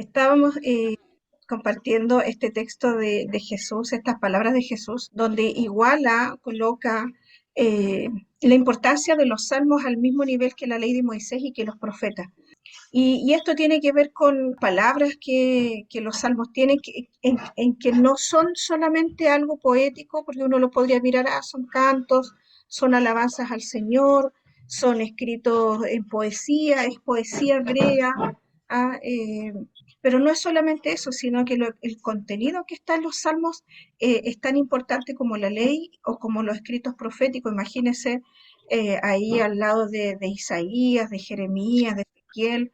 Estábamos compartiendo este texto de Jesús, estas palabras de Jesús, donde iguala, coloca eh, la importancia de los salmos al mismo nivel que la ley de Moisés y que los profetas. Y esto tiene que ver con palabras que los salmos tienen, en que no son solamente algo poético, porque uno lo podría mirar, son cantos, son alabanzas al Señor, son escritos en poesía, es poesía hebrea, ah, eh, pero no es solamente eso, sino que el contenido que está en los salmos es tan importante como la ley o como los escritos proféticos. Imagínense ahí al lado de Isaías, de Jeremías, de Ezequiel,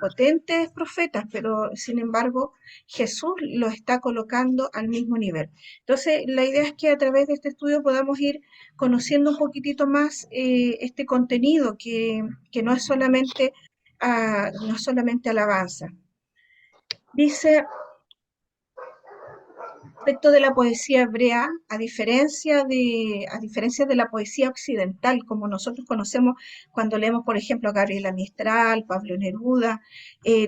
potentes profetas, pero sin embargo Jesús los está colocando al mismo nivel. Entonces, la idea es que a través de este estudio podamos ir conociendo un poquitito más este contenido que no es solamente, no es solamente alabanza. Dice, respecto de la poesía hebrea, a diferencia de la poesía occidental, como nosotros conocemos cuando leemos, por ejemplo, a Gabriela Mistral, Pablo Neruda,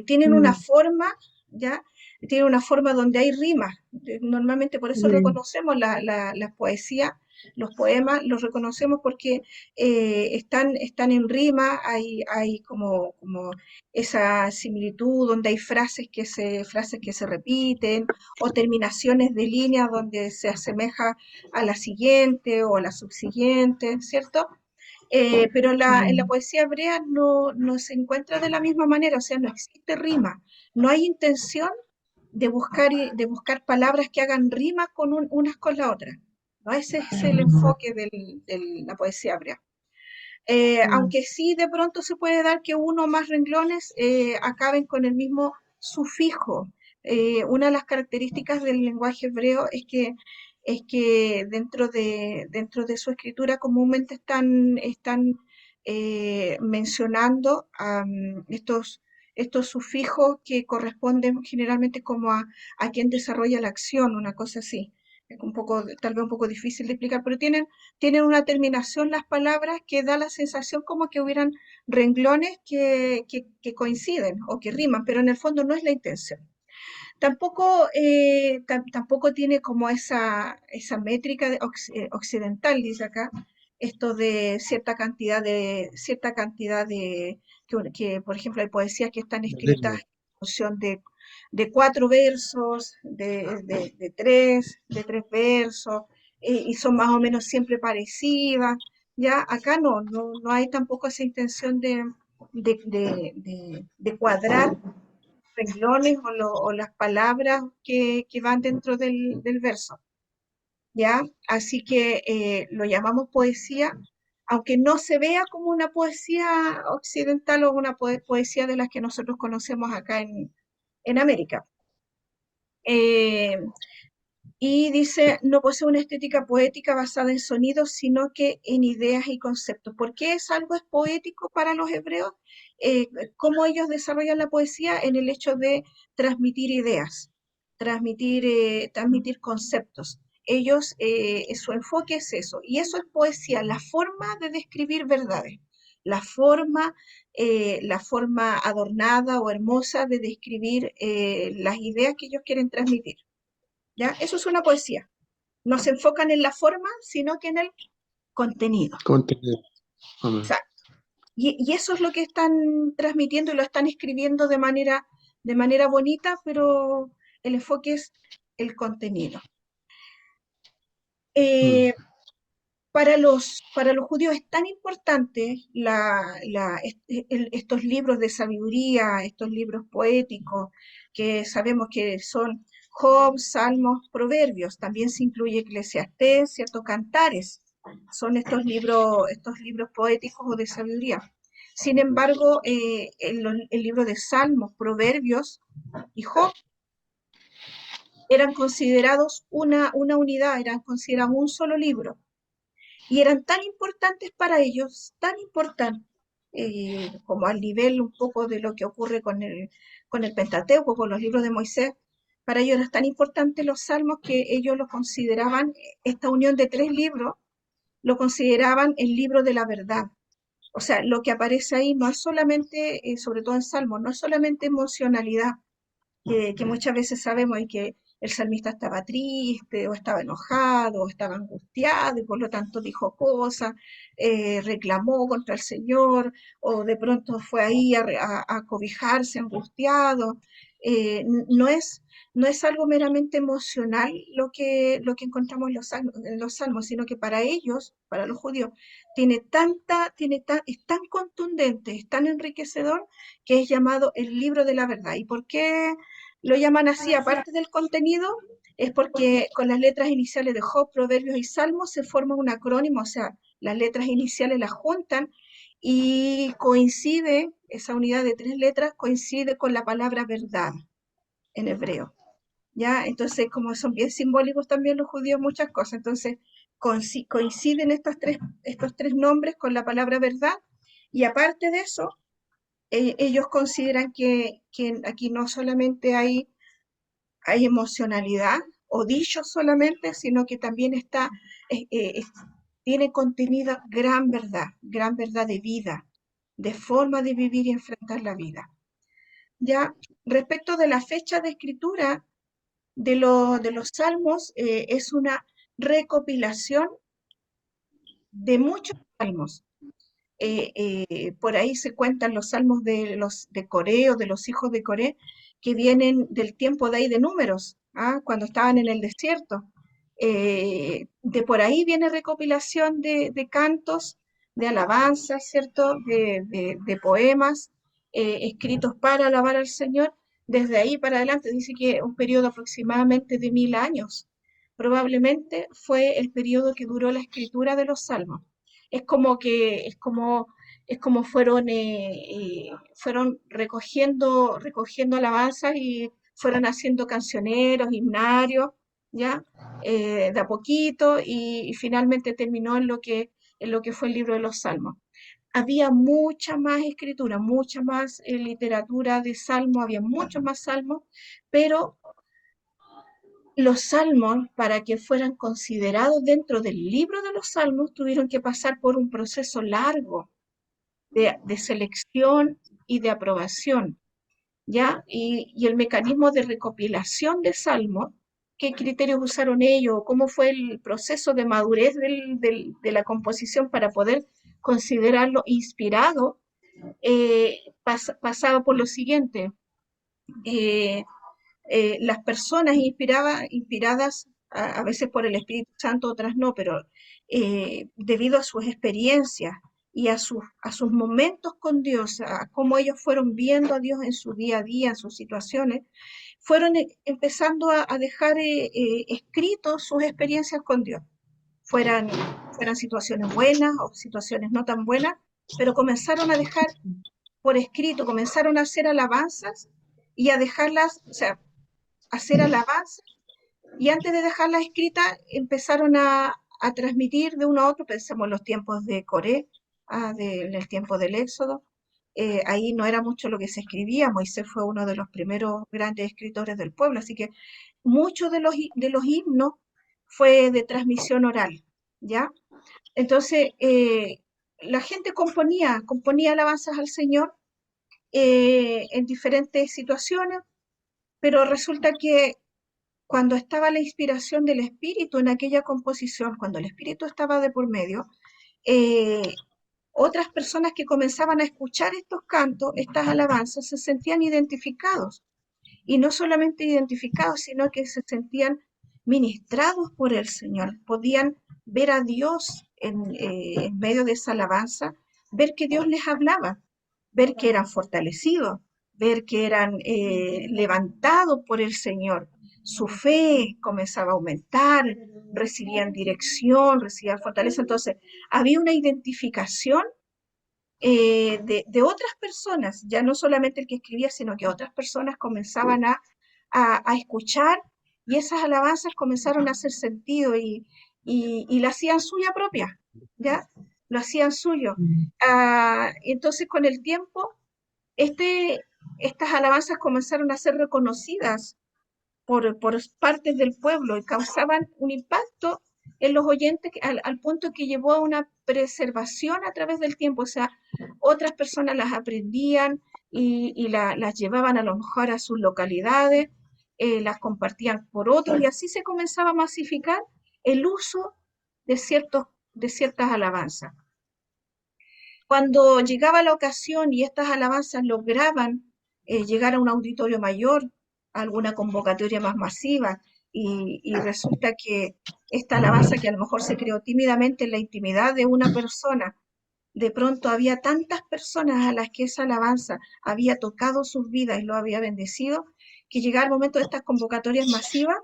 tienen una Mm, forma, ¿ya? Tienen una forma donde hay rimas. Normalmente por eso mm, reconocemos la poesía, los poemas, los reconocemos porque están en rima, hay como esa similitud donde hay frases que se repiten o terminaciones de líneas donde se asemeja a la siguiente o a la subsiguiente, ¿cierto? Pero en la mm, poesía hebrea no se encuentra de la misma manera, o sea, no existe rima, no hay intención de buscar palabras que hagan rima con unas con la otra. ¿No? Ese es el enfoque de la poesía hebrea. mm, Aunque sí de pronto se puede dar que uno o más renglones acaben con el mismo sufijo. Una de las características del lenguaje hebreo es que dentro de su escritura comúnmente están mencionando estos sufijos que corresponden generalmente como a quien desarrolla la acción, una cosa así. Es un poco, tal vez un poco difícil de explicar, pero tienen una terminación las palabras que da la sensación como que hubieran renglones que coinciden o que riman, pero en el fondo no es la intención. Tampoco, tampoco tiene como esa métrica occidental, dice acá, esto de cierta cantidad de por ejemplo, hay poesías que están escritas ritmo. en función de cuatro versos, de tres versos, y son más o menos siempre parecidas. Ya acá no hay tampoco esa intención de cuadrar renglones o las palabras que van dentro del verso, ¿ya? Así que lo llamamos poesía, aunque no se vea como una poesía occidental o una poesía de las que nosotros conocemos acá en América. Eh, y dice, no posee una estética poética basada en sonidos, sino que en ideas y conceptos. ¿Por qué es poético para los hebreos? Eh, ¿Cómo ellos desarrollan la poesía? En el hecho de transmitir ideas, transmitir conceptos. Ellos, su enfoque es eso, y eso es poesía, la forma de describir verdades, la forma, la forma adornada o hermosa de describir las ideas que ellos quieren transmitir. ¿Ya? Eso es una poesía. No se enfocan en la forma, sino que en el contenido. Contenido. Amén. Exacto. Y eso es lo que están transmitiendo y lo están escribiendo de manera bonita, pero el enfoque es el contenido. Mm, Eh, para los judíos es tan importante estos libros de sabiduría, estos libros poéticos, que sabemos que son Job, Salmos, Proverbios, también se incluye Eclesiastés, ciertos cantares, son estos libros poéticos o de sabiduría. Sin embargo, el libro de Salmos, Proverbios y Job eran considerados una unidad, eran considerados un solo libro y eran tan importantes para ellos, tan importantes, como al nivel un poco de lo que ocurre con el Pentateuco, con los libros de Moisés. Para ellos eran tan importantes los salmos que ellos lo consideraban, esta unión de tres libros, lo consideraban el libro de la verdad. O sea, lo que aparece ahí no es solamente, sobre todo en Salmos, no es solamente emocionalidad, que muchas veces sabemos y que el salmista estaba triste o estaba enojado o estaba angustiado y por lo tanto dijo cosas, reclamó contra el Señor o de pronto fue ahí a cobijarse angustiado. No es, no es algo meramente emocional lo que encontramos en los salmos, sino que para ellos, para los judíos, es tan contundente, es tan enriquecedor que es llamado el libro de la verdad. ¿Y por qué lo llaman así? Aparte del contenido, es porque con las letras iniciales de Job, Proverbios y Salmos se forma un acrónimo, o sea, las letras iniciales las juntan y coincide, esa unidad de tres letras coincide con la palabra verdad en hebreo. ¿Ya? Entonces, como son bien simbólicos también los judíos, muchas cosas, entonces coinciden estos tres nombres con la palabra verdad y aparte de eso, ellos consideran que aquí no solamente hay emocionalidad o dicho solamente, sino que también eh, eh, es- tiene contenida gran verdad de vida, de forma de vivir y enfrentar la vida. Ya, respecto de la fecha de escritura de los salmos, es una recopilación de muchos salmos. Por ahí se cuentan los salmos de Coré o de los hijos de Coré, que vienen del tiempo de ahí de números, ¿ah? Cuando estaban en el desierto. De por ahí viene recopilación de cantos, de alabanzas, ¿cierto? De poemas escritos para alabar al Señor. Desde ahí para adelante dice que un periodo aproximadamente de 1000 años. Probablemente fue el periodo que duró la escritura de los salmos. Es como que, es como fueron recogiendo alabanzas y fueron haciendo cancioneros, himnarios, ¿ya? De a poquito y finalmente terminó en lo que fue el libro de los Salmos. Había mucha más escritura, mucha más literatura de salmos, había muchos más salmos, pero los salmos, para que fueran considerados dentro del libro de los salmos, tuvieron que pasar por un proceso largo de selección y de aprobación, ¿ya? Y el mecanismo de recopilación de salmos, qué criterios usaron ellos, cómo fue el proceso de madurez de la composición para poder considerarlo inspirado, pasaba por lo siguiente. eh, las personas inspiradas a veces por el Espíritu Santo, otras no, pero debido a sus experiencias y a sus momentos con Dios, a cómo ellos fueron viendo a Dios en su día a día, en sus situaciones, fueron empezando a dejar escritos sus experiencias con Dios, fueran, fueran situaciones buenas o situaciones no tan buenas, pero comenzaron a dejar por escrito, comenzaron a hacer alabanzas y a dejarlas, o sea, hacer alabanza y antes de dejarla escrita empezaron a transmitir de uno a otro, pensemos en los tiempos de Coré, en el tiempo del Éxodo, ahí no era mucho lo que se escribía, Moisés fue uno de los primeros grandes escritores del pueblo, así que muchos de los himnos fue de transmisión oral, ¿ya? Entonces, la gente componía alabanzas al Señor en diferentes situaciones, pero resulta que cuando estaba la inspiración del espíritu en aquella composición, cuando el espíritu estaba de por medio, eh, otras personas que comenzaban a escuchar estos cantos, estas alabanzas, se sentían identificados. Y no solamente identificados, sino que se sentían ministrados por el Señor. Podían ver a Dios en medio de esa alabanza, ver que Dios les hablaba, ver que eran fortalecidos, ver que eran levantados por el Señor. Su fe comenzaba a aumentar, recibían dirección, recibían fortaleza. Entonces, había una identificación de otras personas, ya no solamente el que escribía, sino que otras personas comenzaban a escuchar y esas alabanzas comenzaron a hacer sentido y la hacían suya propia, ¿ya? Lo hacían suyo. Entonces, con el tiempo, este, estas alabanzas comenzaron a ser reconocidas por partes del pueblo y causaban un impacto en los oyentes al punto que llevó a una preservación a través del tiempo. O sea, otras personas las aprendían las llevaban a lo mejor a sus localidades, las compartían por otros y así se comenzaba a masificar el uso de, de ciertas alabanzas. Cuando llegaba la ocasión y estas alabanzas lograban llegar a un auditorio mayor, a alguna convocatoria más masiva, y resulta que esta alabanza que a lo mejor se creó tímidamente en la intimidad de una persona, de pronto había tantas personas a las que esa alabanza había tocado sus vidas y lo había bendecido, que llegaba el momento de estas convocatorias masivas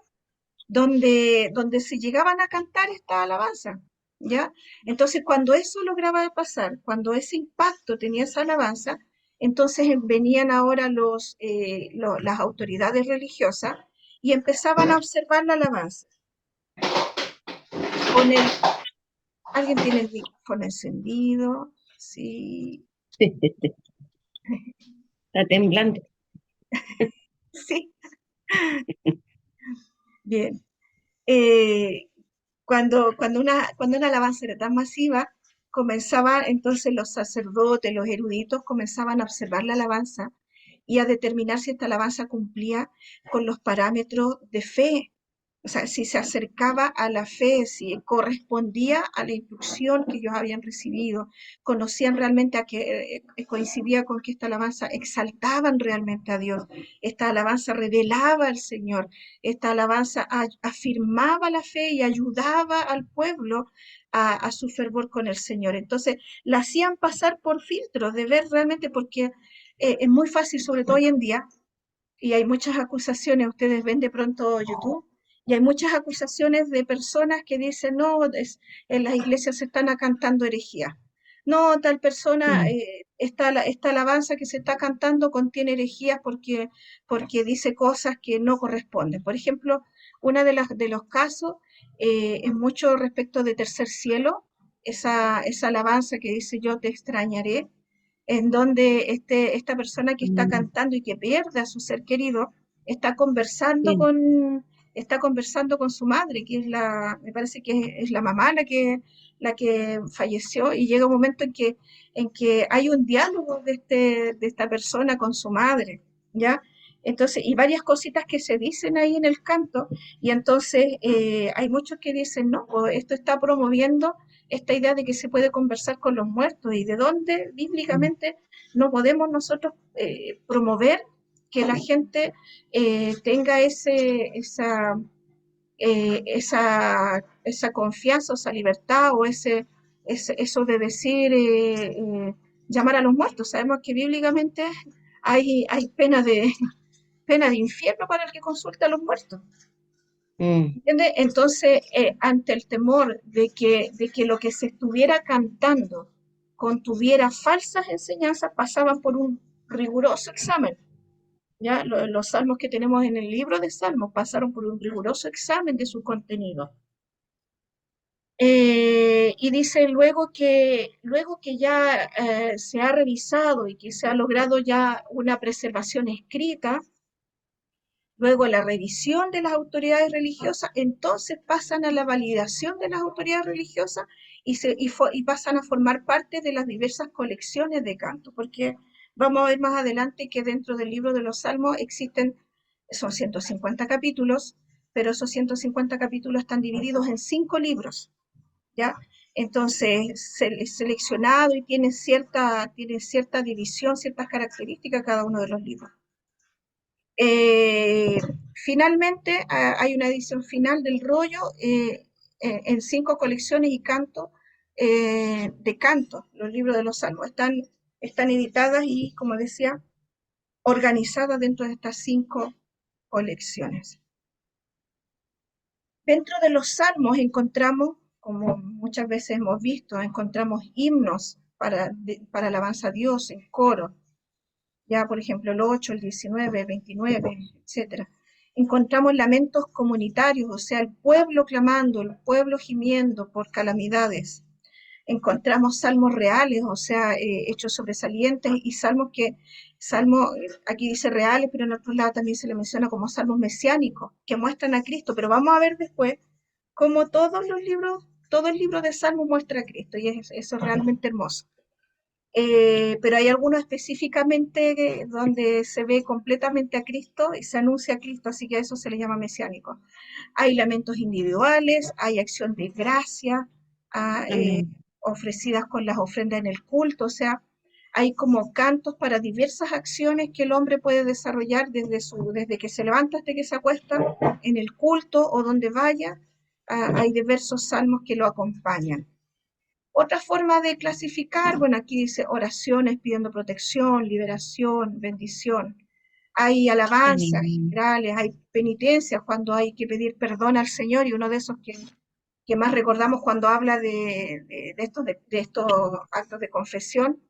donde se llegaban a cantar esta alabanza, ¿ya? Entonces, cuando eso lograba pasar, cuando ese impacto tenía esa alabanza, entonces venían ahora las autoridades religiosas y empezaban a observar la alabanza. Con el, ¿Alguien tiene el micrófono encendido? Sí. Está temblando. Sí, bien. Eh, cuando una alabanza era tan masiva, comenzaba entonces los sacerdotes, los eruditos, comenzaban a observar la alabanza y a determinar si esta alabanza cumplía con los parámetros de fe, o sea, si se acercaba a la fe, si correspondía a la instrucción que ellos habían recibido, conocían realmente a que coincidía con que esta alabanza exaltaban realmente a Dios, esta alabanza revelaba al Señor, esta alabanza afirmaba la fe y ayudaba al pueblo a su fervor con el Señor. Entonces, la hacían pasar por filtros de ver realmente, porque es muy fácil, sobre todo hoy en día, y hay muchas acusaciones, ustedes ven de pronto YouTube, y hay muchas acusaciones de personas que dicen, no, en las iglesias se están cantando herejías. No, tal persona, esta alabanza que se está cantando contiene herejías porque dice cosas que no corresponden. Por ejemplo, uno de los casos es mucho respecto de Tercer Cielo, esa alabanza que dice yo te extrañaré, en donde esta persona que está cantando y que pierde a su ser querido, está conversando Sí. está conversando con su madre, que es me parece que es la mamá la que falleció, y llega un momento en que hay un diálogo de esta persona con su madre, ¿ya? Entonces, y varias cositas que se dicen ahí en el canto, y entonces hay muchos que dicen, no, pues esto está promoviendo esta idea de que se puede conversar con los muertos y de dónde bíblicamente no podemos nosotros promover que la gente tenga esa confianza, esa libertad o eso de decir, llamar a los muertos. Sabemos que bíblicamente hay pena de infierno para el que consulta a los muertos. ¿Entiende? Entonces, ante el temor de que lo que se estuviera cantando contuviera falsas enseñanzas, pasaban por un riguroso examen. ¿Ya? Los salmos que tenemos en el libro de Salmos pasaron por un riguroso examen de su contenido. Y dice luego que ya se ha revisado y que se ha logrado ya una preservación escrita, luego la revisión de las autoridades religiosas, entonces pasan a la validación de las autoridades religiosas y pasan a formar parte de las diversas colecciones de canto, porque vamos a ver más adelante que dentro del libro de los Salmos son 150 capítulos, pero esos 150 capítulos están divididos en 5 libros, ¿ya? Entonces, seleccionado y tiene cierta división, ciertas características cada uno de los libros. Eh, Finalmente, hay una edición final del rollo en 5 colecciones y cantos de canto, los libros de los salmos. Están editadas y, como decía, organizadas dentro de estas 5 colecciones. Dentro de los salmos encontramos, como muchas veces hemos visto, encontramos himnos para alabanza a Dios en coro, ya por ejemplo el 8, el 19, el 29, etcétera. Encontramos lamentos comunitarios, o sea, el pueblo clamando, el pueblo gimiendo por calamidades. Encontramos salmos reales, o sea, hechos sobresalientes, y aquí dice reales, pero en otro lado también se le menciona como salmos mesiánicos, que muestran a Cristo, pero vamos a ver después como todos los libros, todo el libro de Salmos muestra a Cristo, y eso es realmente hermoso. Pero hay algunos específicamente donde se ve completamente a Cristo y se anuncia a Cristo, así que a eso se le llama mesiánico. Hay lamentos individuales, hay acción de gracia Amén. ofrecidas con las ofrendas en el culto, o sea, hay como cantos para diversas acciones que el hombre puede desarrollar desde que se levanta hasta que se acuesta en el culto o donde vaya. Hay diversos salmos que lo acompañan. Otra forma de clasificar, bueno, aquí dice oraciones pidiendo protección, liberación, bendición. Hay alabanzas Amén. generales, hay penitencias cuando hay que pedir perdón al Señor, y uno de esos que más recordamos cuando habla de estos actos de confesión,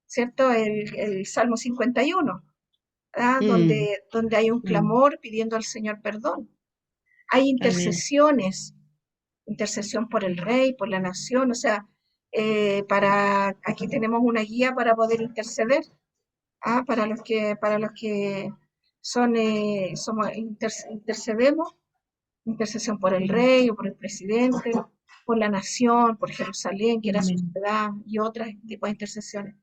¿cierto? El Salmo 51, ¿verdad? Mm, Donde hay un mm. clamor pidiendo al Señor perdón. Hay Amén. intercesiones, intercesión por el rey, por la nación, o sea, aquí tenemos una guía para poder interceder, para los que intercedemos, intercesión por el Mm, rey o por el presidente, por la nación, por Jerusalén, que era su Amén. ciudad, y otros tipos de intercesiones.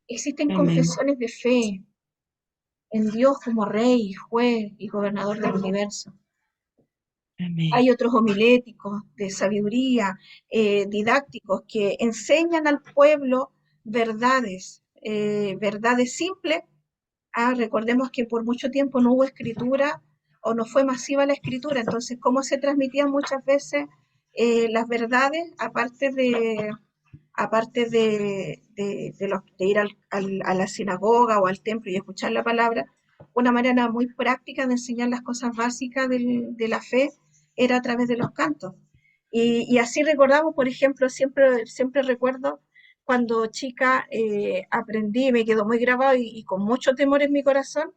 Existen Amén. confesiones de fe en Dios como rey, juez y gobernador del universo. Amén. Hay otros homiléticos de sabiduría, didácticos, que enseñan al pueblo verdades simples. Recordemos que por mucho tiempo no hubo escritura o no fue masiva la escritura, entonces cómo se transmitían muchas veces las verdades, aparte de ir a la sinagoga o al templo y escuchar la palabra. Una manera muy práctica de enseñar las cosas básicas de la fe era a través de los cantos. Y así recordamos, por ejemplo, siempre recuerdo cuando chica aprendí, me quedó muy grabado y con mucho temor en mi corazón,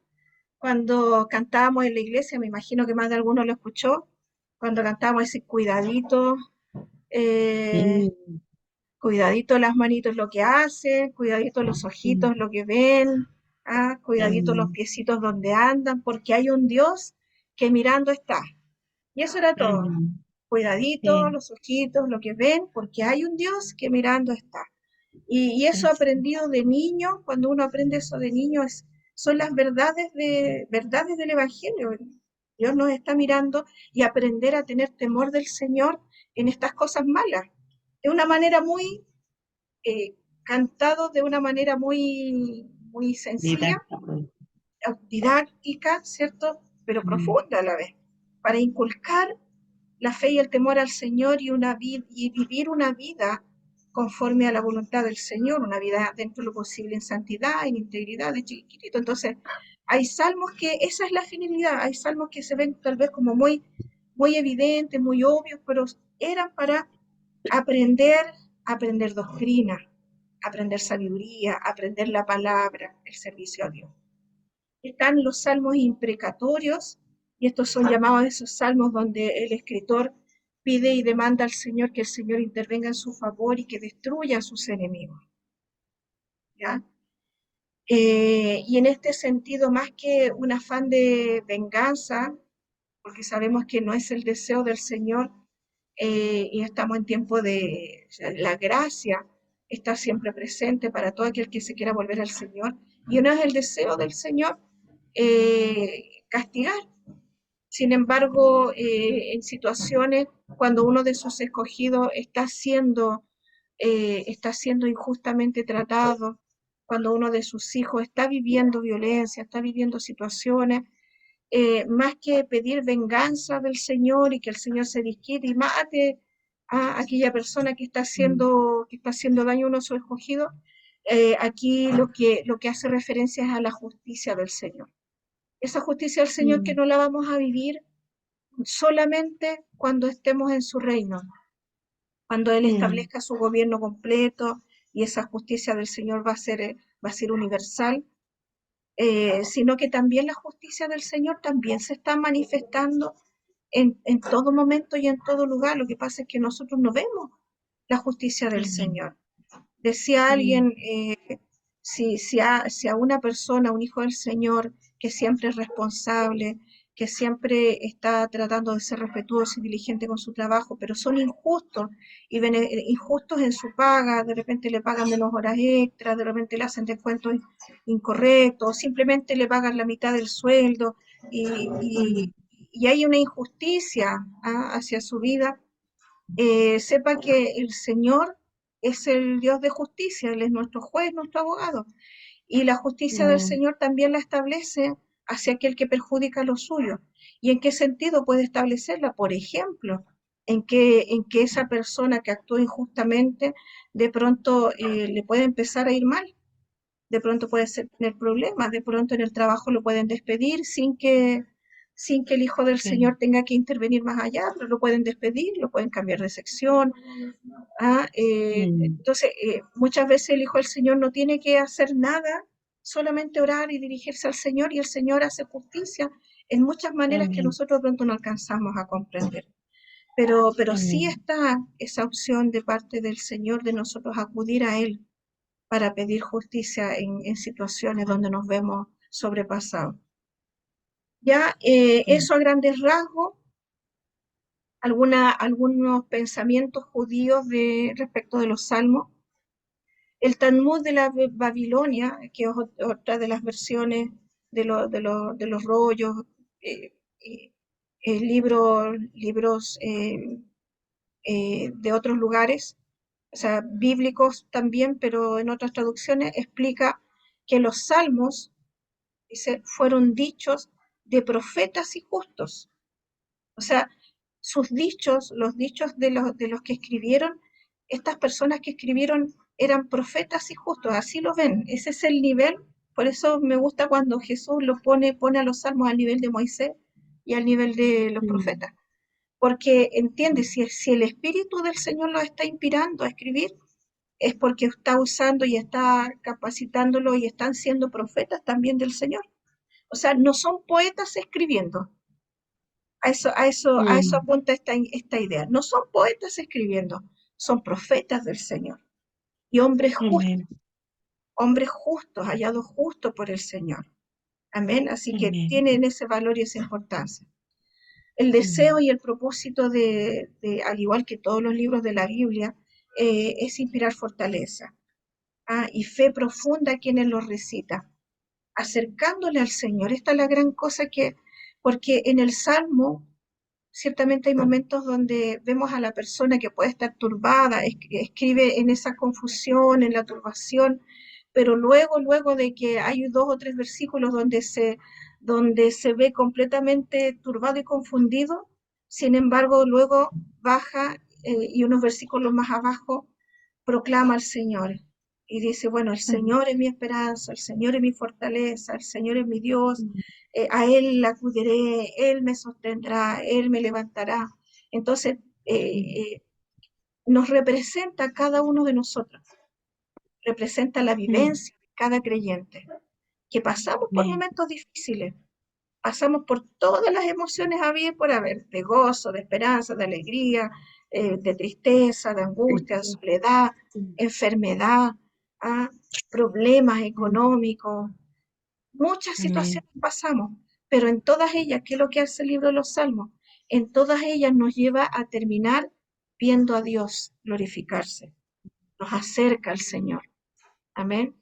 cuando cantábamos en la iglesia, me imagino que más de alguno lo escuchó, cuando cantábamos ese cuidadito, eh, Mm, cuidadito las manitos lo que hacen, cuidadito los mm. ojitos lo que ven, cuidadito los Amén. piecitos donde andan, porque hay un Dios que mirando está. Y eso era todo. Amén. Cuidadito Sí, los ojitos, lo que ven, porque hay un Dios que mirando está. Y eso así. aprendido de niño, cuando uno aprende eso de niño, son las verdades del Evangelio. Dios nos está mirando, y aprender a tener temor del Señor en estas cosas malas. De una manera muy cantado, de una manera muy sencilla, Didáctico. didáctica, ¿cierto? Pero Mm, profunda a la vez, para inculcar la fe y el temor al Señor y vivir una vida conforme a la voluntad del Señor, una vida dentro de lo posible en santidad, en integridad, de chiquitito. Entonces, hay salmos que esa es la finalidad, hay salmos que se ven tal vez como muy evidentes, muy obvios, pero eran para aprender, aprender doctrina, aprender sabiduría, aprender la palabra, el servicio a Dios. Están los salmos imprecatorios, y estos son llamados esos salmos donde el escritor pide y demanda al Señor que el Señor intervenga en su favor y que destruya a sus enemigos. ¿Ya? Y en este sentido, más que un afán de venganza, porque sabemos que no es el deseo del Señor, y estamos en tiempo de, o sea, la gracia está siempre presente para todo aquel que se quiera volver al Señor, y no es el deseo del Señor castigar. Sin embargo, en situaciones cuando uno de sus escogidos está siendo injustamente tratado, cuando uno de sus hijos está viviendo violencia, está viviendo situaciones, más que pedir venganza del Señor y que el Señor se disquite y mate a aquella persona mm, que está haciendo daño a uno de sus escogidos, aquí lo que hace referencia es a la justicia del Señor. Esa justicia del Señor que mm, no la vamos a vivir solamente cuando estemos en su reino, cuando Él mm, establezca su gobierno completo, y esa justicia del Señor va a ser universal, sino que también la justicia del Señor también se está manifestando en todo momento y en todo lugar. Lo que pasa es que nosotros no vemos la justicia del Amén. Señor. Decía Mm, alguien, si a una persona, un hijo del Señor, que siempre es responsable, que siempre está tratando de ser respetuoso y diligente con su trabajo, pero son injustos y injustos en su paga, de repente le pagan menos horas extras, de repente le hacen descuentos incorrectos, simplemente le pagan la mitad del sueldo y, y, y hay una injusticia hacia su vida. Sepa que el Señor es el Dios de justicia, Él es nuestro juez, nuestro abogado. Y la justicia del Señor también la establece hacia aquel que perjudica a los suyos. ¿Y en qué sentido puede establecerla? Por ejemplo, en que esa persona que actuó injustamente de pronto le puede empezar a ir mal, de pronto puede tener problemas, de pronto en el trabajo lo pueden despedir sin que el Hijo del Señor tenga que intervenir más allá, pero lo pueden despedir, lo pueden cambiar de sección. Entonces, muchas veces el Hijo del Señor no tiene que hacer nada, solamente orar y dirigirse al Señor, y el Señor hace justicia en muchas maneras que nosotros de pronto no alcanzamos a comprender. Pero sí está esa opción de parte del Señor de nosotros acudir a Él para pedir justicia en situaciones donde nos vemos sobrepasados. Ya, eso a grandes rasgos, algunos pensamientos judíos respecto de los salmos. El Talmud de la Babilonia, que es otra de las versiones de los rollos, libros de otros lugares, o sea, bíblicos también, pero en otras traducciones, explica que los salmos, dice, fueron dichos de profetas y justos. O sea, sus dichos, los dichos de los que escribieron, estas personas que escribieron eran profetas y justos, así lo ven, ese es el nivel. Por eso me gusta cuando Jesús pone a los salmos al nivel de Moisés y al nivel de los profetas, porque entiende, si el Espíritu del Señor los está inspirando a escribir, es porque está usando y está capacitándolo y están siendo profetas también del Señor. O sea, no son poetas escribiendo. A eso apunta esta idea. No son poetas escribiendo, son profetas del Señor. Y hombres justos, hallados justos por el Señor. Amén. Así que tienen ese valor y esa importancia. El deseo y el propósito al igual que todos los libros de la Biblia, es inspirar fortaleza y fe profunda a quienes los recita, acercándole al Señor. Esta es la gran cosa porque en el Salmo, ciertamente hay momentos donde vemos a la persona que puede estar turbada, escribe en esa confusión, en la turbación, pero luego de que hay 2 o 3 versículos donde se ve completamente turbado y confundido, sin embargo, luego baja y unos versículos más abajo proclama al Señor y dice, bueno, el Señor es mi esperanza, el Señor es mi fortaleza, el Señor es mi Dios, a Él acudiré, Él me sostendrá, Él me levantará. Entonces, nos representa a cada uno de nosotros, representa la vivencia de cada creyente, que pasamos por momentos difíciles, pasamos por todas las emociones habidas y por haber, de gozo, de esperanza, de alegría, de tristeza, de angustia, de soledad, enfermedad, problemas económicos, muchas situaciones pasamos, pero en todas ellas, ¿qué es lo que hace el libro de los Salmos? En todas ellas nos lleva a terminar viendo a Dios glorificarse, nos acerca al Señor. Amén.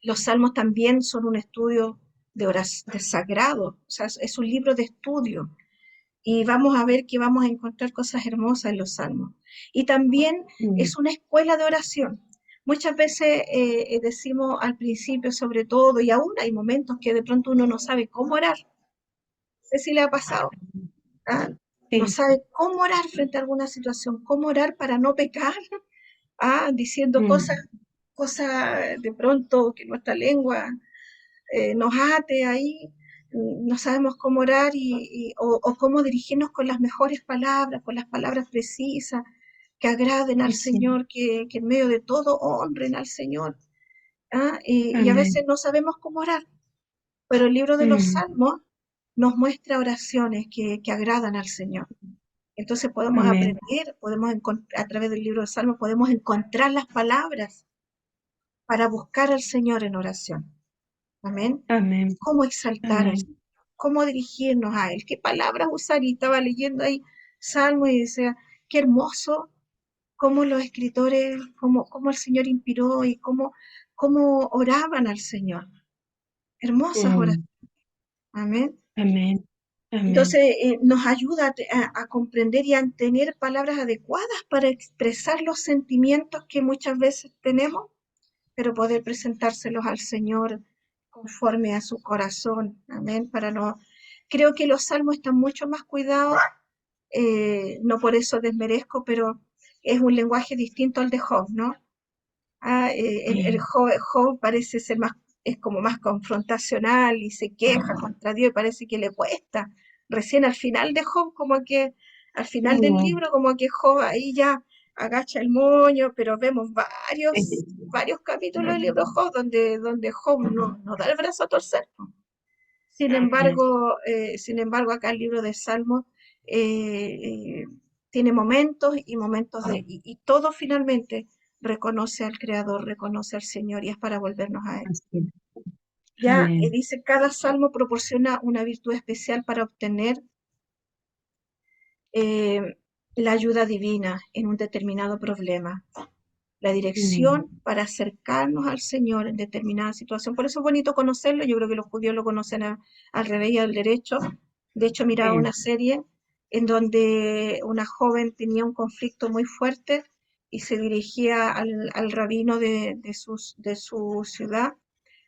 Los Salmos también son un estudio de sagrado, o sea, es un libro de estudio. Y vamos a ver que vamos a encontrar cosas hermosas en los Salmos. Y también es una escuela de oración. Muchas veces decimos al principio sobre todo, y aún hay momentos que de pronto uno no sabe cómo orar. No sé si le ha pasado. No sabe cómo orar frente a alguna situación, cómo orar para no pecar, diciendo cosas de pronto que nuestra lengua nos ate ahí, no sabemos cómo orar o cómo dirigirnos con las mejores palabras, con las palabras precisas, que agraden al Señor, que en medio de todo honren al Señor. Y a veces no sabemos cómo orar, pero el libro de los Salmos nos muestra oraciones que agradan al Señor. Entonces podemos aprender, a través del libro de Salmos podemos encontrar las palabras para buscar al Señor en oración. Amén. Amén. Cómo exaltar al Amén. Señor, cómo dirigirnos a Él, qué palabras usar. Y estaba leyendo ahí Salmo y decía, qué hermoso cómo los escritores, cómo el Señor inspiró y cómo oraban al Señor. Hermosas oraciones. Mm. Amén. Amén. Amén. Entonces nos ayuda a comprender y a tener palabras adecuadas para expresar los sentimientos que muchas veces tenemos, pero poder presentárselos al Señor conforme a su corazón. Amén. Creo que los salmos están mucho más cuidados, no por eso desmerezco, pero es un lenguaje distinto al de Job, ¿no? El Sí. Job parece ser más, es como más confrontacional y se queja contra Dios y parece que le cuesta. Recién al final de Job, como que al final del Mm. libro, como que Job ahí ya agacha el moño, pero vemos varios capítulos del libro Job donde Job no da el brazo a torcer. Amén. Sin embargo, acá el libro de Salmos tiene momentos y y todo finalmente reconoce al Creador, reconoce al Señor y es para volvernos a Él. Así es. Ya Amén. dice, cada salmo proporciona una virtud especial para obtener eh, la ayuda divina en un determinado problema, la Mm. dirección para acercarnos al Señor en determinada situación. Por eso es bonito conocerlo. Yo creo que los judíos lo conocen al revés y al derecho. De hecho, miraba Sí. una serie en donde una joven tenía un conflicto muy fuerte y se dirigía al rabino de su ciudad,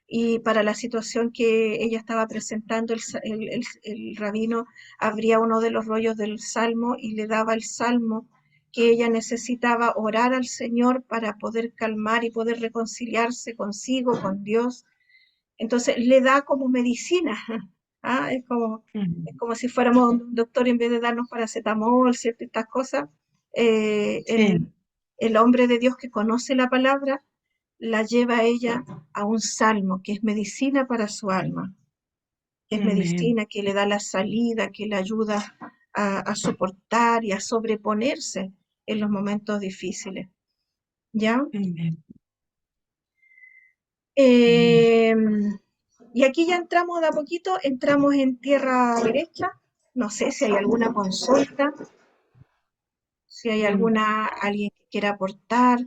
y para la situación que ella estaba presentando, el rabino abría uno de los rollos del salmo y le daba el salmo que ella necesitaba orar al Señor para poder calmar y poder reconciliarse consigo, con Dios. Entonces le da como medicina. ¿Ah? Es Mm. como si fuéramos un doctor, en vez de darnos paracetamol, ciertas estas cosas. eh, el, Sí. el hombre de Dios que conoce la palabra la lleva a ella a un salmo que es medicina para su alma, que es Amén. medicina que le da la salida, que le ayuda a soportar y a sobreponerse en los momentos difíciles. ¿Ya? Amén. Amén. Eh, y aquí ya entramos de a poquito, entramos en tierra derecha. No sé si hay alguna consulta, si hay Mm. alguien que quiera aportar,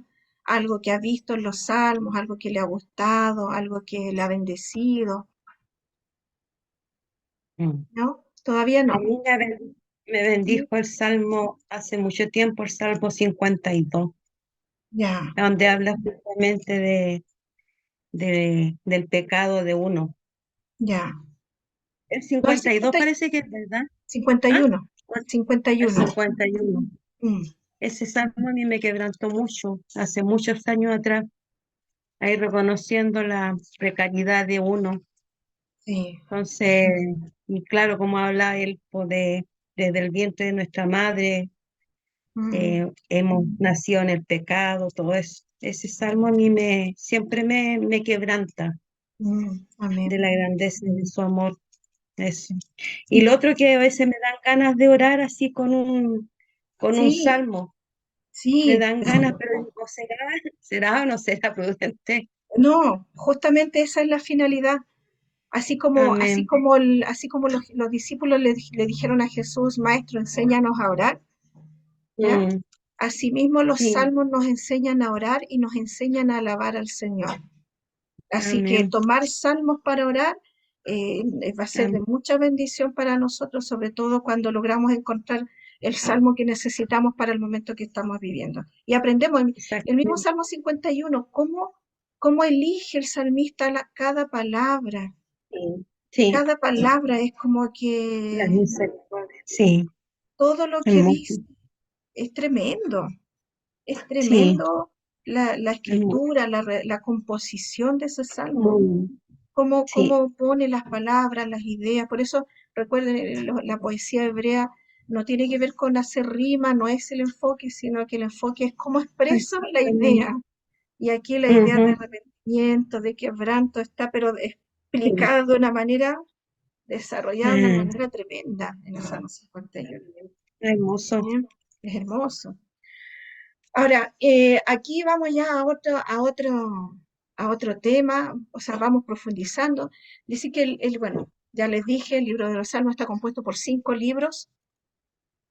algo que ha visto en los salmos, algo que le ha gustado, algo que le ha bendecido, Mm. ¿no? Todavía A no. mí me bendijo ¿Sí? el Salmo hace mucho tiempo, el Salmo 52, Ya, donde habla justamente del pecado de uno. ya. El No, el 52 parece que es verdad. ¿Ah? 51, Bueno, el 51. 51. Mm, Ese salmo a mí me quebrantó mucho, hace muchos años atrás, ahí reconociendo la precariedad de uno. sí. Entonces, y claro, como habla él pues, desde el vientre de nuestra madre, Mm, hemos nacido en el pecado, todo eso. Ese salmo a mí siempre me quebranta amén. de la grandeza de su amor. Eso. Y Y lo otro que a veces me dan ganas de orar así con un sí, salmo. Me sí. dan ganas, pero digo, ¿será o no será prudente? No, justamente esa es la finalidad. Amén. Así como los discípulos le dijeron a Jesús, Maestro, enséñanos a orar, ¿ya? Mm, Asimismo, los sí, salmos nos enseñan a orar y nos enseñan a alabar al Señor. Así que amén. tomar salmos para orar va a ser de Amén. mucha bendición para nosotros, sobre todo cuando logramos encontrar el salmo que necesitamos para el momento que estamos viviendo. Y aprendemos, el mismo Exactamente. Salmo 51, cómo elige el salmista cada palabra. Sí, sí, Cada palabra es como la que misericordia. Sí, todo lo que hermoso. dice es tremendo. Es Sí, tremendo la hermoso. escritura, la composición de ese salmo. Mm, sí, Cómo pone las palabras, las ideas. Por eso, recuerden, la poesía hebrea no tiene que ver con hacer rima, no es el enfoque, sino que el enfoque es cómo expreso la exactamente. idea. Y aquí la idea de Ujú, arrepentimiento, de quebranto, está pero sí, explicada de una manera, desarrollada de una mm, manera tremenda en el Salmo 51. hermoso. ¿Eh? Es hermoso. Ahora, aquí vamos ya a otro tema, o sea, vamos profundizando. Dice que, bueno, ya les dije, el libro de los Salmos está compuesto por 5 libros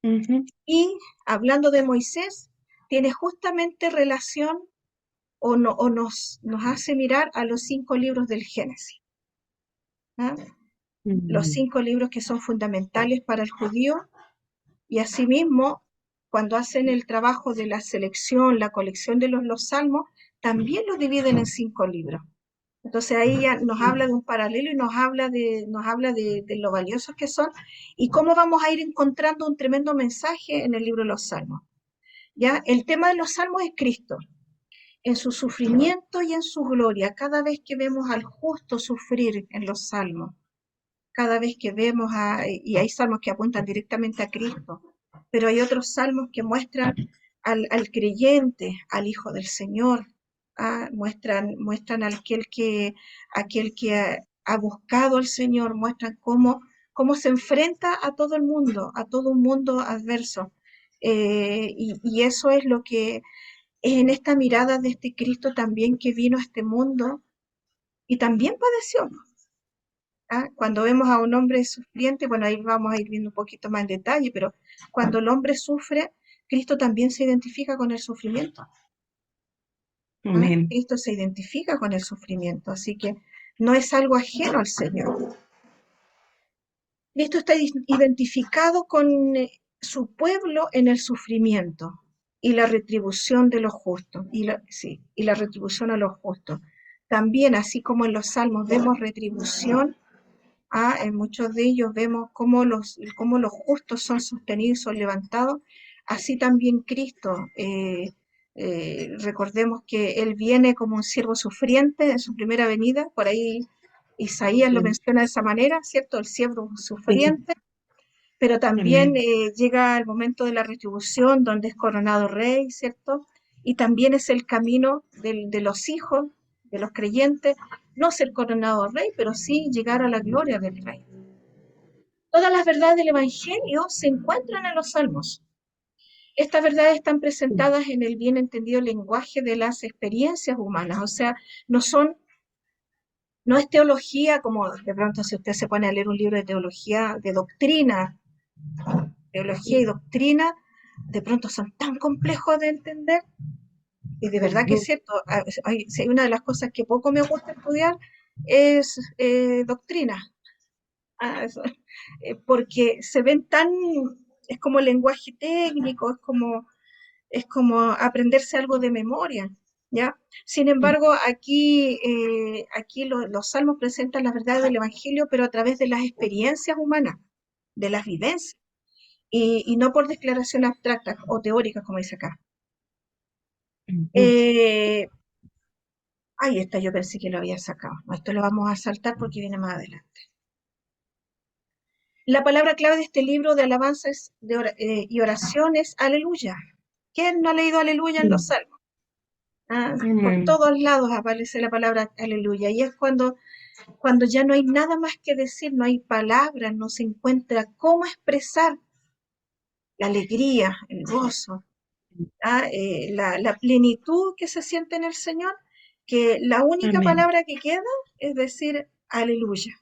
Ujú. y hablando de Moisés, tiene justamente relación o nos hace mirar a los 5 libros del Génesis. ¿Ah? Los Mm. 5 libros que son fundamentales para el judío y asimismo, cuando hacen el trabajo de la selección, la colección de los salmos, también los dividen en 5 libros. Entonces ahí ya nos habla de un paralelo y nos habla de lo valiosos que son y cómo vamos a ir encontrando un tremendo mensaje en el libro de los Salmos. ¿Ya? El tema de los Salmos es Cristo, en su sufrimiento y en su gloria. Cada vez que vemos al justo sufrir en los Salmos, cada vez que vemos y hay salmos que apuntan directamente a Cristo, pero hay otros salmos que muestran al creyente, al Hijo del Señor, muestran a aquel que ha buscado al Señor, muestran cómo se enfrenta a todo el mundo, a todo un mundo adverso. Y eso es lo que es en esta mirada de este Cristo también que vino a este mundo y también padeció. Cuando vemos a un hombre sufriente, bueno, ahí vamos a ir viendo un poquito más en detalle, pero cuando el hombre sufre, Cristo también se identifica con el sufrimiento. Amén. Cristo se identifica con el sufrimiento, así que no es algo ajeno al Señor. Cristo está identificado con su pueblo en el sufrimiento y la retribución de los justos, y la retribución a los justos. También, así como en los salmos vemos retribución, en muchos de ellos vemos cómo los justos son sostenidos, son levantados, así también Cristo. Recordemos que Él viene como un siervo sufriente en su primera venida, por ahí Isaías lo menciona de esa manera, ¿cierto? El siervo Sí. sufriente, pero también Amén. llega el momento de la retribución donde es coronado rey, ¿cierto? Y también es el camino de los hijos, de los creyentes, no ser coronado rey, pero sí llegar a la gloria del rey. Todas las verdades del Evangelio se encuentran en los Salmos. Estas verdades están presentadas en el bien entendido lenguaje de las experiencias humanas, o sea, no no es teología como de pronto si usted se pone a leer un libro de teología, de doctrina, teología y doctrina, de pronto son tan complejos de entender, y de verdad que es cierto, si hay una de las cosas que poco me gusta estudiar es doctrina, porque se ven es como lenguaje técnico, es como aprenderse algo de memoria, ¿ya? Sin embargo, aquí los salmos presentan las verdades del Evangelio, pero a través de las experiencias humanas, de las vivencias, y no por declaraciones abstractas o teóricas, como dice acá. Ujú. Eh, Ahí está, yo pensé que lo había sacado. Esto lo vamos a saltar porque viene más adelante. La palabra clave de este libro de alabanzas y oraciones, aleluya. ¿Quién no ha leído aleluya en los salmos? Por Amén. todos lados aparece la palabra aleluya. Y es cuando ya no hay nada más que decir, no hay palabras, no se encuentra cómo expresar la alegría, el gozo, la plenitud que se siente en el Señor, que la única Amén. palabra que queda es decir aleluya.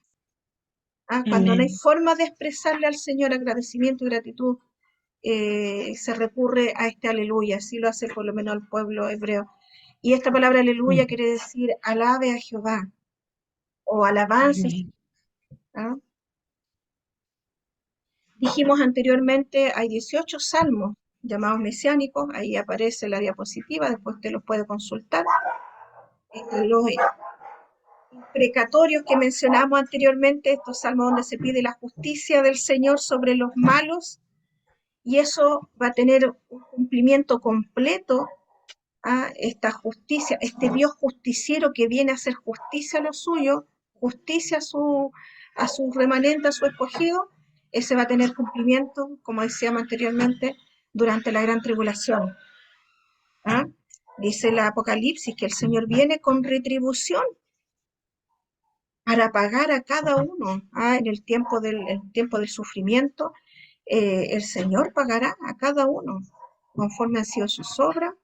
Cuando no hay Amén. forma de expresarle al Señor agradecimiento y gratitud, se recurre a este aleluya, así lo hace por lo menos el pueblo hebreo. Y esta palabra aleluya Amén. quiere decir alabe a Jehová o alabanza. ¿Ah? Dijimos anteriormente, hay 18 salmos llamados mesiánicos, ahí aparece la diapositiva, después usted los puede consultar. Los precatorios que mencionamos anteriormente, estos salmos donde se pide la justicia del Señor sobre los malos, y eso va a tener un cumplimiento completo a esta justicia, este Dios justiciero que viene a hacer justicia a lo suyo, justicia a su remanente, a su escogido, ese va a tener cumplimiento, como decíamos anteriormente, durante la gran tribulación. ¿Ah? Dice el Apocalipsis que el Señor viene con retribución para pagar a cada uno. En el tiempo del sufrimiento, el Señor pagará a cada uno conforme han sido sus obras,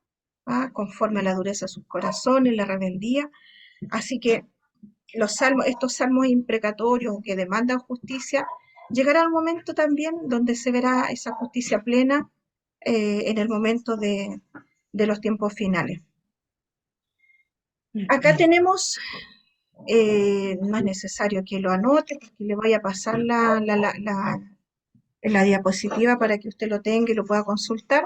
conforme a la dureza de sus corazones, la rebeldía. Así que los salmos, estos salmos imprecatorios que demandan justicia, llegará un momento también donde se verá esa justicia plena en el momento de los tiempos finales. Acá tenemos, no es necesario que lo anote, porque le voy a pasar la diapositiva para que usted lo tenga y lo pueda consultar.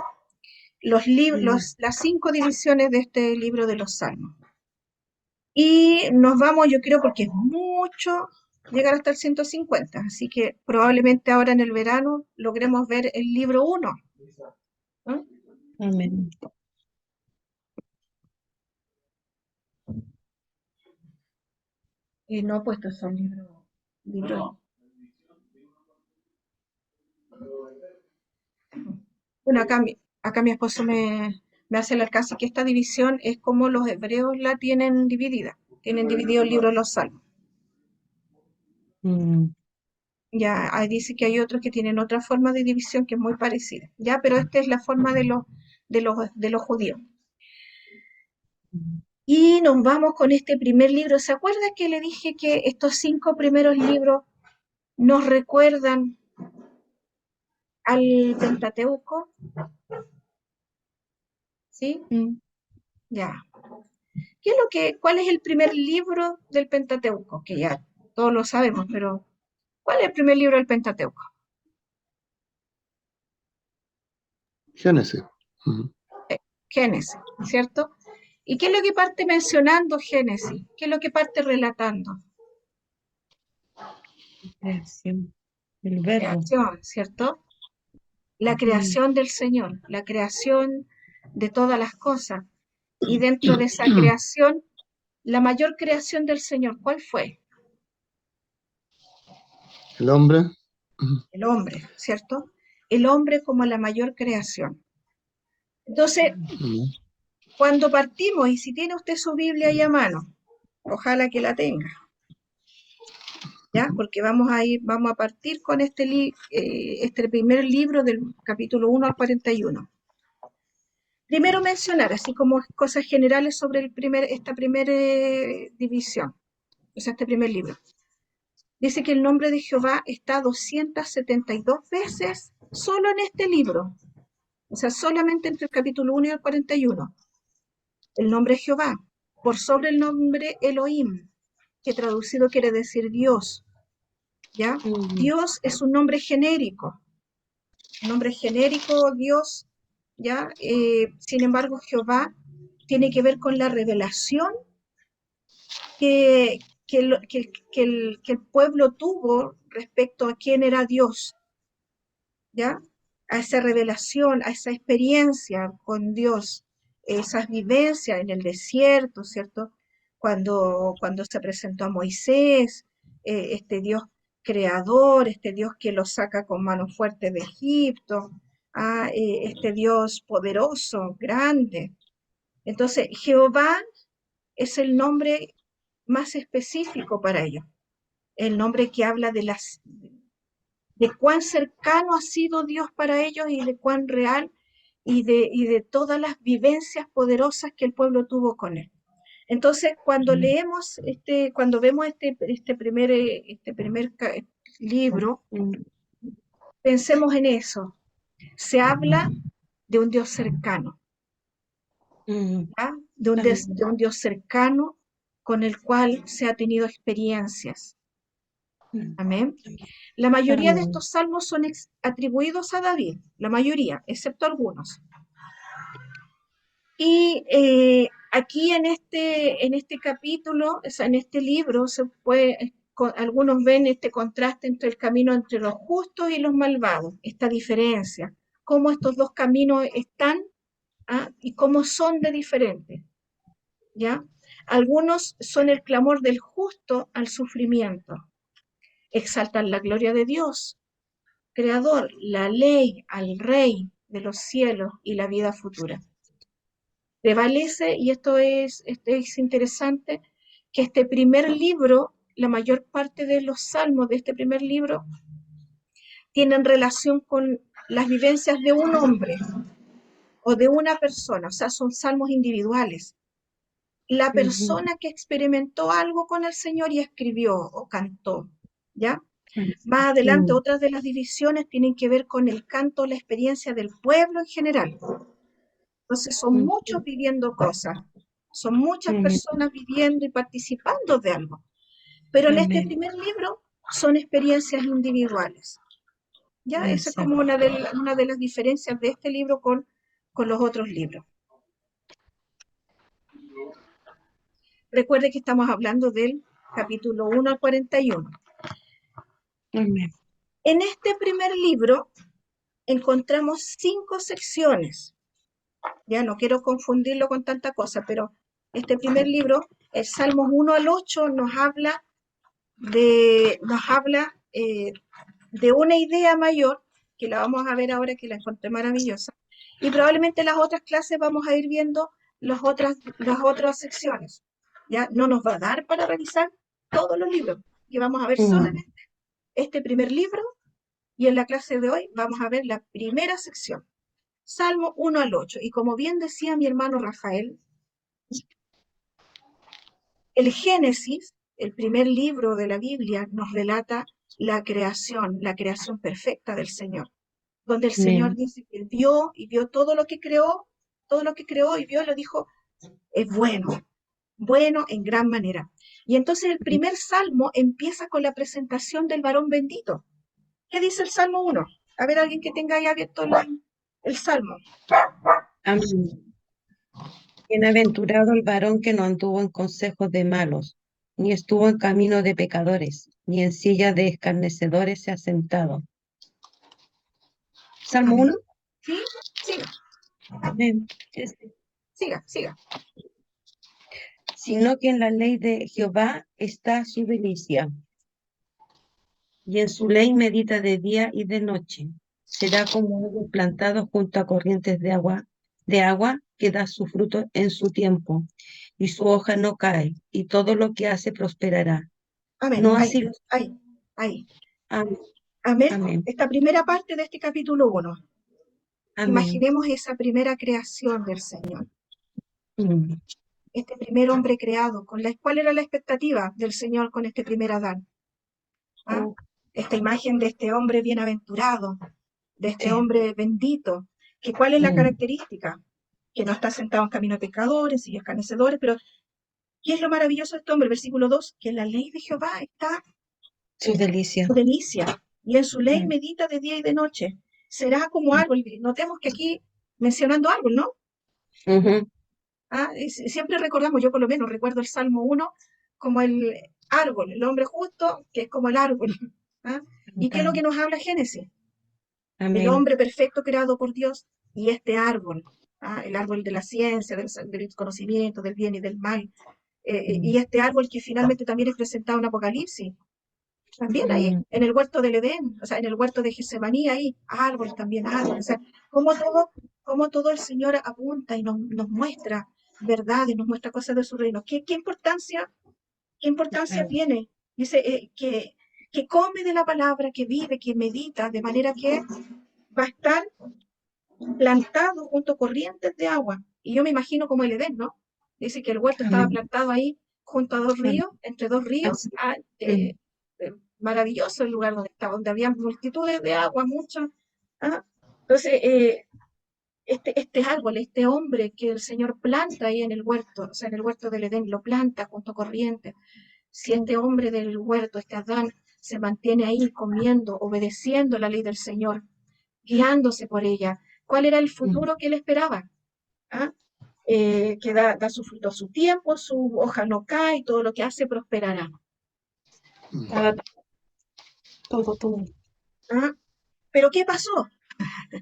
Las 5 divisiones de este libro de los Salmos. Y nos vamos, yo creo, porque es mucho llegar hasta el 150, así que probablemente ahora en el verano logremos ver el libro 1. ¿No? Amén. Y no, pues estos son libros. Bueno, acá mi esposo me hace el caso que esta división es como los hebreos la tienen dividida. Tienen dividido el libro de los Salmos. Ya ahí dice que hay otros que tienen otra forma de división que es muy parecida. Ya, pero esta es la forma de los judíos. Y nos vamos con este primer libro. ¿Se acuerda que le dije que estos 5 primeros libros nos recuerdan al Pentateuco? ¿Sí? Ya. ¿Cuál es el primer libro del Pentateuco? Que ya todos lo sabemos, pero ¿cuál es el primer libro del Pentateuco? Génesis. Génesis, ¿cierto? ¿Y qué es lo que parte mencionando Génesis? ¿Qué es lo que parte relatando? Creación. El verbo. Creación, ¿cierto? La creación del Señor, la creación de todas las cosas. Y dentro de esa creación, la mayor creación del Señor, ¿cuál fue? El hombre. El hombre, ¿cierto? El hombre como la mayor creación. Entonces, cuando partimos, y si tiene usted su Biblia ahí a mano, ojalá que la tenga, ¿ya? Porque vamos a partir con este primer libro del capítulo 1 al 41. Primero mencionar, así como cosas generales sobre esta primera división, o sea, este primer libro. Dice que el nombre de Jehová está 272 veces solo en este libro, o sea, solamente entre el capítulo 1 y el 41. El nombre Jehová, por sobre el nombre Elohim, que traducido quiere decir Dios, ¿ya? Dios es un nombre genérico, Dios, ¿ya? Sin embargo, Jehová tiene que ver con la revelación que el pueblo tuvo respecto a quién era Dios, ¿ya? A esa revelación, a esa experiencia con Dios, esas vivencias en el desierto, ¿cierto? Cuando se presentó a Moisés, este Dios creador, este Dios que lo saca con mano fuerte de Egipto, este Dios poderoso, grande. Entonces, Jehová es el nombre más específico para ellos, el nombre que habla de cuán cercano ha sido Dios para ellos y de cuán real y de todas las vivencias poderosas que el pueblo tuvo con él. Entonces, cuando leemos cuando vemos este primer libro, pensemos en eso. Se habla de un Dios cercano, ¿ya? De un Dios cercano con el cual se ha tenido experiencias. Amén. La mayoría de estos salmos son atribuidos a David, la mayoría, excepto algunos. Y aquí en este capítulo, o sea, en este libro, algunos ven este contraste entre el camino entre los justos y los malvados, esta diferencia, cómo estos dos caminos están y cómo son de diferentes, ¿ya? Algunos son el clamor del justo al sufrimiento, exaltan la gloria de Dios, Creador, la ley al Rey de los cielos y la vida futura. Prevalece, y esto es interesante, que este primer libro, la mayor parte de los salmos de este primer libro, tienen relación con las vivencias de un hombre o de una persona, o sea, son salmos individuales. la Ujú, persona que experimentó algo con el Señor y escribió o cantó, ¿ya? Más adelante, mm, otras de las divisiones tienen que ver con el canto, la experiencia del pueblo en general. Entonces, son muchos ujú, viviendo cosas, son muchas ujú. personas viviendo y participando de algo. Pero en este Amén. primer libro son experiencias individuales. ¿Ya? Esa es Exacto. como una de las diferencias de este libro con los otros libros. Recuerde que estamos hablando del capítulo 1 al 41. Amén. En este primer libro encontramos 5 secciones. Ya no quiero confundirlo con tanta cosa, pero este primer libro, el Salmos 1 al 8, nos habla de una idea mayor, que la vamos a ver ahora, que la encontré maravillosa, y probablemente en las otras clases vamos a ir viendo las otras secciones. Ya no nos va a dar para revisar todos los libros, que vamos a ver Mm, solamente este primer libro, y en la clase de hoy vamos a ver la primera sección, Salmo 1 al 8. Y como bien decía mi hermano Rafael, el Génesis, el primer libro de la Biblia, nos relata la creación perfecta del Señor, donde el Señor Amén. dice que vio todo lo que creó y vio y lo dijo, es bueno, bueno en gran manera. Y entonces el primer salmo empieza con la presentación del varón bendito. ¿Qué dice el Salmo 1? A ver, alguien que tenga ahí abierto el Salmo. Amén. Bienaventurado el varón que no anduvo en consejos de malos, ni estuvo en camino de pecadores, ni en silla de escarnecedores se ha sentado. Salmo Amén. 1. ¿Sí? Siga, Amén. siga. Sino que en la ley de Jehová está su delicia, y en su ley medita de día y de noche. Será como árbol plantado junto a corrientes de agua que da su fruto en su tiempo, y su hoja no cae, y todo lo que hace prosperará. Amén. No Ahí, así los... ahí. Amén. Amén. Amén. Esta primera parte de este capítulo 1. Amén. Imaginemos esa primera creación del Señor. Mm, Este primer hombre creado. ¿Cuál era la expectativa del Señor con este primer Adán? ¿Ah? oh, Esta imagen de este hombre bienaventurado, de este sí. hombre bendito. ¿Cuál es la Mm, característica? Que no está sentado en camino de pecadores y escarnecedores, pero ¿qué es lo maravilloso de este hombre? Versículo 2, que en la ley de Jehová está su delicia. su delicia, y en su ley Mm, medita de día y de noche. Será como mm, árbol. Notemos que aquí mencionando árbol, ¿no? ujú, Siempre recordamos, yo por lo menos recuerdo el Salmo 1 como el árbol, el hombre justo, que es como el árbol. ¿Ah? ¿Y qué es lo que nos habla Génesis? El amén. hombre perfecto creado por Dios y este árbol, el árbol de la ciencia, del conocimiento, del bien y del mal. Y Mm, este árbol que finalmente también es presentado en Apocalipsis, también ahí, mm, en el huerto del Edén, o sea, en el huerto de Getsemaní, ahí, árboles también, árboles. O sea, como todo el Señor apunta y nos muestra verdades, nos muestra cosas de su reino. Qué importancia claro. tiene? Dice que come de la palabra, que vive, que medita, de manera que va a estar plantado junto a corrientes de agua. Y yo me imagino como el Edén, ¿no? Dice que el huerto estaba Amén. plantado ahí junto a dos Amén. ríos, entre dos ríos. Así. Mm, Maravilloso el lugar donde estaba, donde había multitudes de agua, muchas. ¿Ah? Entonces, este árbol, este hombre que el Señor planta ahí en el huerto, o sea, en el huerto del Edén, lo planta junto a corrientes. Si este hombre del huerto, este Adán, se mantiene ahí comiendo, obedeciendo la ley del Señor, guiándose por ella, ¿cuál era el mm, futuro que él esperaba? ¿Ah? Que da su fruto a su tiempo, su hoja no cae, todo lo que hace prosperará. ah, todo. ¿Ah? Pero ¿qué pasó?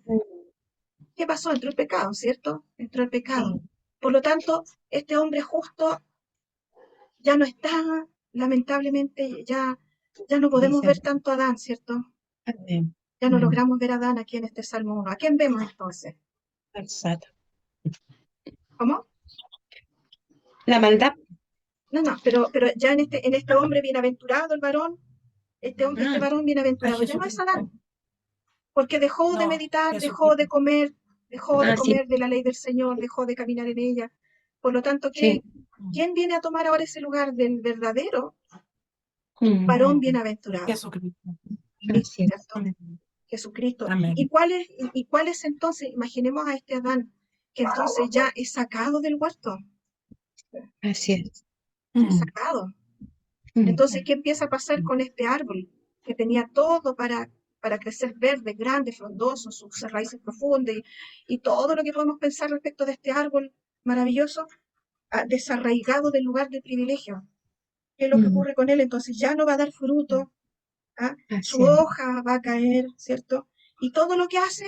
Mm, ¿Qué pasó? Entró el pecado, ¿cierto? Entró el pecado. sí. Por lo tanto, este hombre justo ya no está, lamentablemente, ya no podemos Dice ver tanto a Adán, ¿cierto? amén. Ya no Mm, logramos ver a Adán aquí en este Salmo 1. ¿A quién vemos entonces? exacto. ¿Cómo? La maldad. No, no, pero ya en este hombre bienaventurado, el varón, este Ah, varón a bienaventurado, ya no es Jesucristo. Adán, porque dejó de No, meditar, Jesucristo. dejó de Ah, sí. comer de la ley del Señor, dejó de caminar en ella. Por lo tanto, Sí. ¿quién viene a tomar ahora ese lugar del verdadero Mm. varón bienaventurado? Jesucristo. Así es. ¿Cierto? Jesucristo. Amén. ¿Y cuál es entonces? Imaginemos a este Adán, que entonces ya es sacado del huerto, Así es. es sacado. Mm. Entonces, ¿qué empieza a pasar con este árbol que tenía todo para crecer verde, grande, frondoso, sus raíces profundas y todo lo que podemos pensar respecto de este árbol maravilloso, desarraigado del lugar de privilegio? ¿Qué es lo que ocurre con él? Entonces ya no va a dar fruto, ¿ah? Su Así es. hoja va a caer, ¿cierto? Y todo lo que hace,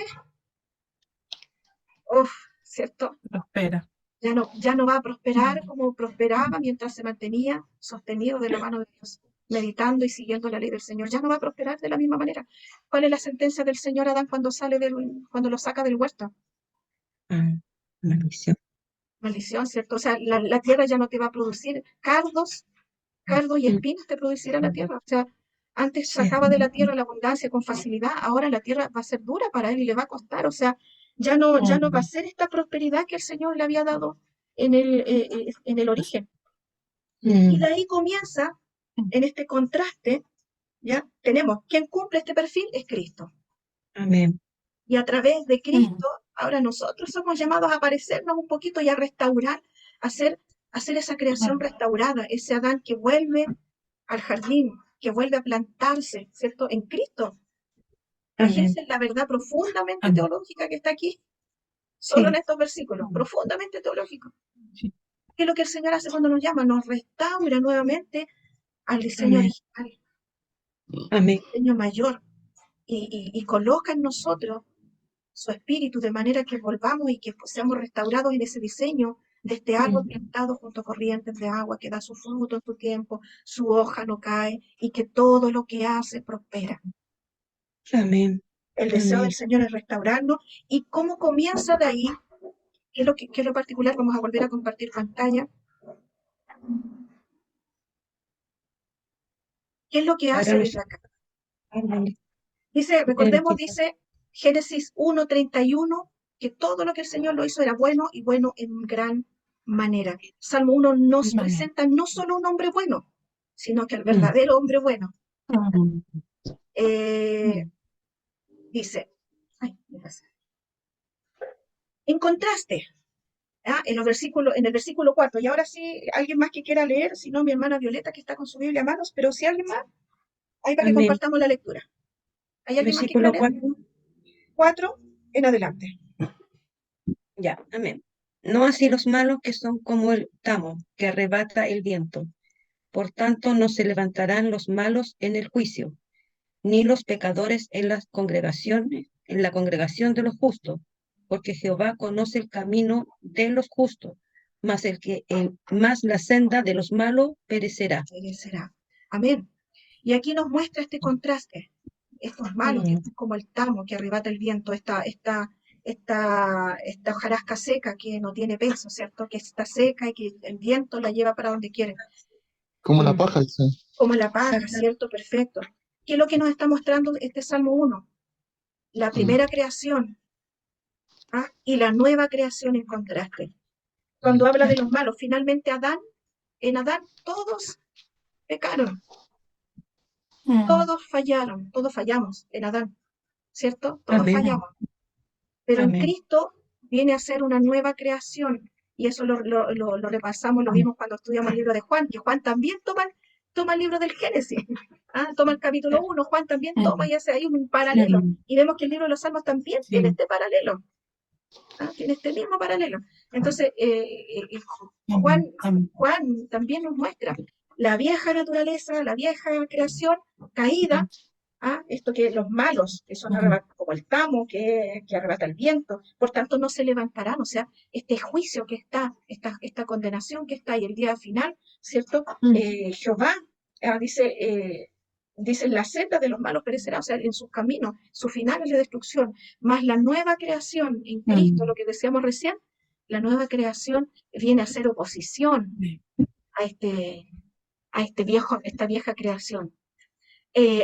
¿cierto? Prospera. Ya no va a prosperar como prosperaba mientras se mantenía sostenido de la mano de Dios, meditando y siguiendo la ley del Señor. Ya no va a prosperar de la misma manera. ¿Cuál es la sentencia del Señor Adán cuando lo saca del huerto? Ah, maldición. Maldición, ¿cierto? O sea, la tierra ya no te va a producir cardos y espinas te producirá la tierra. O sea, antes Sí. sacaba de la tierra la abundancia con facilidad, ahora la tierra va a ser dura para él y le va a costar. O sea, ya no va a ser esta prosperidad que el Señor le había dado en el origen. Y Mm. de ahí comienza, en este contraste, ¿ya? Tenemos, quien cumple este perfil es Cristo. Amén. Y a través de Cristo, ahora nosotros somos llamados a parecernos un poquito y a restaurar, a hacer esa creación restaurada, ese Adán que vuelve al jardín, que vuelve a plantarse, ¿cierto? En Cristo. Amén. Fíjense en la verdad profundamente Amén. teológica que está aquí, solo Sí. en estos versículos, profundamente teológico. Sí. ¿Qué es lo que el Señor hace cuando nos llama? Nos restaura nuevamente al diseño Amén. original, Amén. diseño mayor, y coloca en nosotros su espíritu de manera que volvamos y que seamos restaurados en ese diseño de este árbol plantado junto a corrientes de agua que da su fruto en su tiempo, su hoja no cae y que todo lo que hace prospera. Amén. El deseo Amén. del Señor es restaurarnos. ¿Y cómo comienza de ahí? ¿Qué es lo particular? Vamos a volver a compartir pantalla. ¿Qué es lo que Ahora hace nos desde acá? ándale. Dice, recordemos, Empieza. dice Génesis 1:31, que todo lo que el Señor lo hizo era bueno y bueno en gran manera. Salmo 1 nos Amén. presenta no solo un hombre bueno, sino que el verdadero hombre bueno. Dice, en contraste, en el versículo 4, y ahora sí, alguien más que quiera leer, si no, mi hermana Violeta que está con su Biblia a manos, pero si alguien más, ahí para que Amén. compartamos la lectura. ¿Hay alguien más que quiera Versículo leer? 4. 4 en adelante. Ya. Amén. No así los malos que son como el tamo que arrebata el viento. Por tanto, no se levantarán los malos en el juicio, ni los pecadores en las congregaciones, en la congregación de los justos, porque Jehová conoce el camino de los justos, más la senda de los malos perecerá. Será. Amén. Y aquí nos muestra este contraste, estos malos que son como el tamo que arrebata el viento, esta hojarasca seca que no tiene peso, ¿cierto? Que está seca y que el viento la lleva para donde quiere, Como la paja, dice. como la paja, ¿cierto? Perfecto. ¿Qué es lo que nos está mostrando este Salmo 1? La primera creación, y la nueva creación en contraste. Cuando habla de los malos, finalmente en Adán todos pecaron. Todos fallaron, todos fallamos en Adán, ¿cierto? Todos Amén. fallamos. Pero en Amén. Cristo viene a ser una nueva creación. Y eso lo repasamos, lo vimos cuando estudiamos el libro de Juan, que Juan también toma el libro del Génesis. Toma el capítulo 1, Juan también toma y hace ahí un paralelo. Y vemos que el libro de los Salmos también tiene este paralelo. Tiene este mismo paralelo. Entonces, Juan también nos muestra la vieja naturaleza, la vieja creación caída, esto que los malos, que son como el tamo que arrebata el viento, por tanto no se levantarán, o sea, este juicio que está, esta condenación que está, y el día final, ¿cierto? Jehová dice, la senda de los malos perecerá, o sea, en sus caminos, su final es la destrucción, más la nueva creación en Cristo, lo que decíamos recién, la nueva creación viene a ser oposición a esta vieja creación.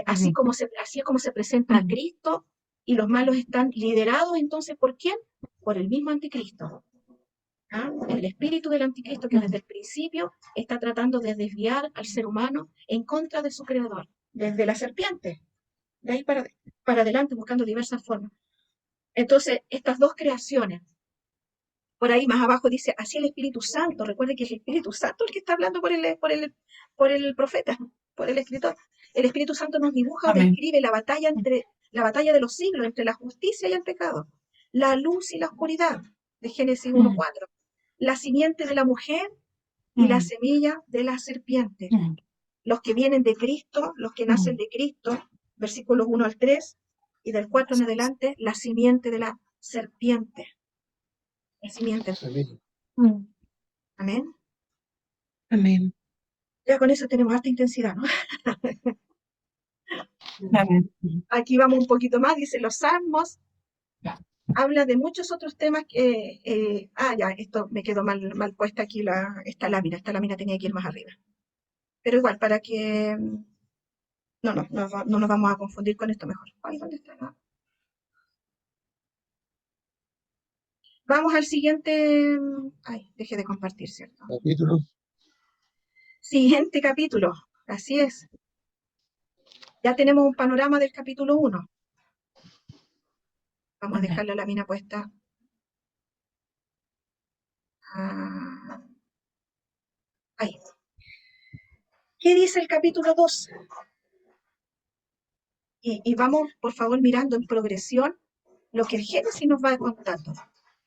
Así es como se presenta a Cristo, y los malos están liderados entonces ¿por quién? Por el mismo anticristo. El espíritu del anticristo que desde el principio está tratando de desviar al ser humano en contra de su creador, desde la serpiente, de ahí para adelante, buscando diversas formas. Entonces, estas dos creaciones, por ahí más abajo dice, así el Espíritu Santo, recuerde que es el Espíritu Santo el que está hablando por el profeta, por el escritor. El Espíritu Santo nos dibuja o Amén. describe la batalla de los siglos entre la justicia y el pecado, la luz y la oscuridad, de Génesis 1:4, la simiente de la mujer y la semilla de la serpiente. Los que vienen de Cristo, los que nacen de Cristo, versículos 1 al 3, y del 4 en adelante, la simiente de la serpiente. La simiente. Semilla. Amén. Amén. Ya con eso tenemos harta intensidad, ¿no? Amén. Aquí vamos un poquito más, dice los salmos, habla de muchos otros temas que, ya, esto me quedó mal puesta aquí esta lámina tenía que ir más arriba. Pero igual, para que no nos vamos a confundir con esto mejor. Ay, ¿dónde está? Vamos al siguiente, dejé de compartir, ¿cierto? Capítulo. Siguiente capítulo, así es. Ya tenemos un panorama del capítulo 1. Vamos a dejar la lámina puesta. Ahí. ¿Qué dice el capítulo 2? Y vamos, por favor, mirando en progresión lo que el Génesis nos va contando.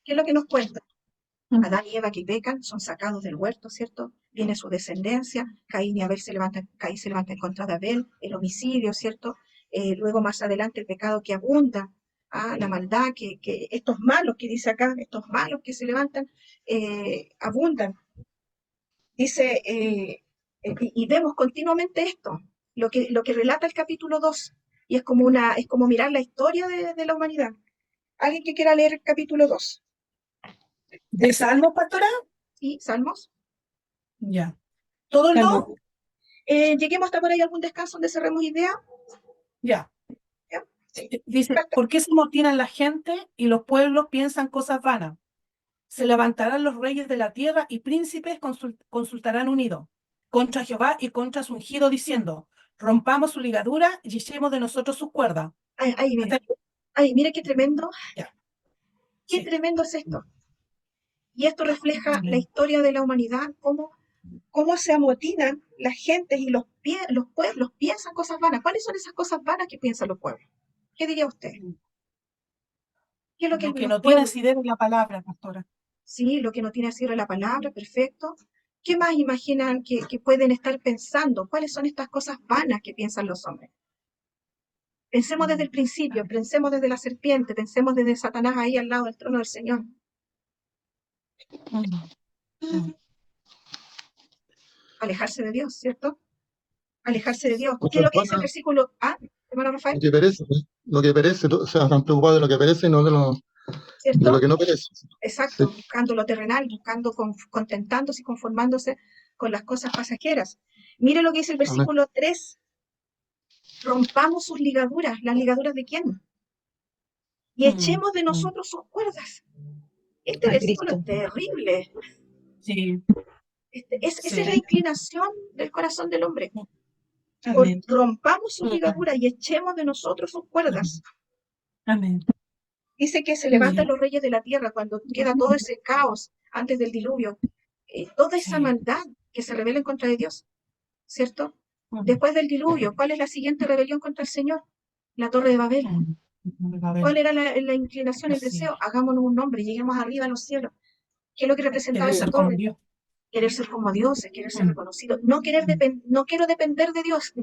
¿Qué es lo que nos cuenta? Adán y Eva que pecan, son sacados del huerto, ¿cierto? Viene su descendencia, Caín y Abel Caín se levanta en contra de Abel, el homicidio, ¿cierto? Luego más adelante el pecado que abunda, la maldad, que estos malos que dice acá, estos malos que se levantan, abundan. Dice, y vemos continuamente esto, lo que relata el capítulo 2, y es como mirar la historia de la humanidad. ¿Alguien que quiera leer el capítulo 2? ¿De Salmos, pastora? ¿Sí? ¿Salmos? Ya. ¿Todo el Salmo. 2? Lleguemos hasta por ahí a algún descanso donde cerremos idea. Ya. ¿Ya? Sí. Dice, Basta. ¿por qué se amotinan la gente y los pueblos piensan cosas vanas? Se levantarán los reyes de la tierra y príncipes consultarán unidos contra Jehová y contra su ungido, diciendo, rompamos su ligadura y echemos de nosotros sus cuerdas. Mire qué tremendo. Ya. Qué Sí. tremendo es esto. Y esto refleja la historia de la humanidad, cómo se amotinan las gentes y los pueblos piensan cosas vanas. ¿Cuáles son esas cosas vanas que piensan los pueblos? ¿Qué diría usted? ¿Qué es lo que Lo que los no tiene pueblos? asidero en la palabra, pastora. Sí, lo que no tiene asidero en la palabra, perfecto. ¿Qué más imaginan que pueden estar pensando? ¿Cuáles son estas cosas vanas que piensan los hombres? Pensemos desde el principio, pensemos desde la serpiente, pensemos desde Satanás ahí al lado del trono del Señor. Alejarse de Dios, ¿cierto? Alejarse de Dios. ¿Qué es lo que dice el versículo A, hermano Rafael? Lo que perece, o sea, están preocupados de lo que perece y no de ¿Cierto? lo que no perece. Exacto, Sí. buscando lo terrenal, buscando contentándose y conformándose con las cosas pasajeras. Mire lo que dice el versículo 3. Rompamos sus ligaduras. ¿Las ligaduras de quién? Y echemos de nosotros sus cuerdas. Este versículo es terrible. Sí. Esa es la inclinación del corazón del hombre. Amén. Rompamos sus ligaduras y echemos de nosotros sus cuerdas. Amén. Dice que se levantan los reyes de la tierra cuando queda todo ese caos antes del diluvio. Toda esa maldad que se rebela en contra de Dios, ¿cierto? Después del diluvio, ¿cuál es la siguiente rebelión contra el Señor? La Torre de Babel. ¿Cuál era la inclinación, el deseo? Hagámonos un nombre, lleguemos arriba a los cielos. ¿Qué es lo que representaba esa torre? Querer ser como dioses, querer ser reconocido. No quiero depender de Dios.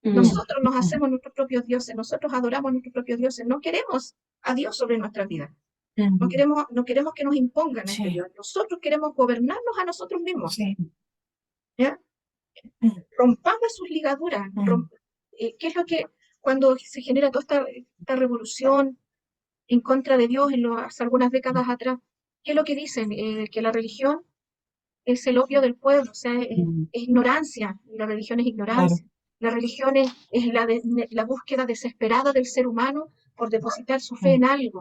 Nosotros nos hacemos nuestros propios dioses, nosotros adoramos a nuestros propios dioses. No queremos a Dios sobre nuestras vidas. No queremos que nos impongan este Dios. Nosotros queremos gobernarnos a nosotros mismos. ¿Ya? Rompamos sus ligaduras. ¿Qué es lo que, cuando se genera toda esta revolución en contra de Dios hace algunas décadas atrás, qué es lo que dicen? Que la religión es el opio del pueblo, o sea, es ignorancia. La religión es ignorancia. La religión es la búsqueda desesperada del ser humano por depositar su fe en algo.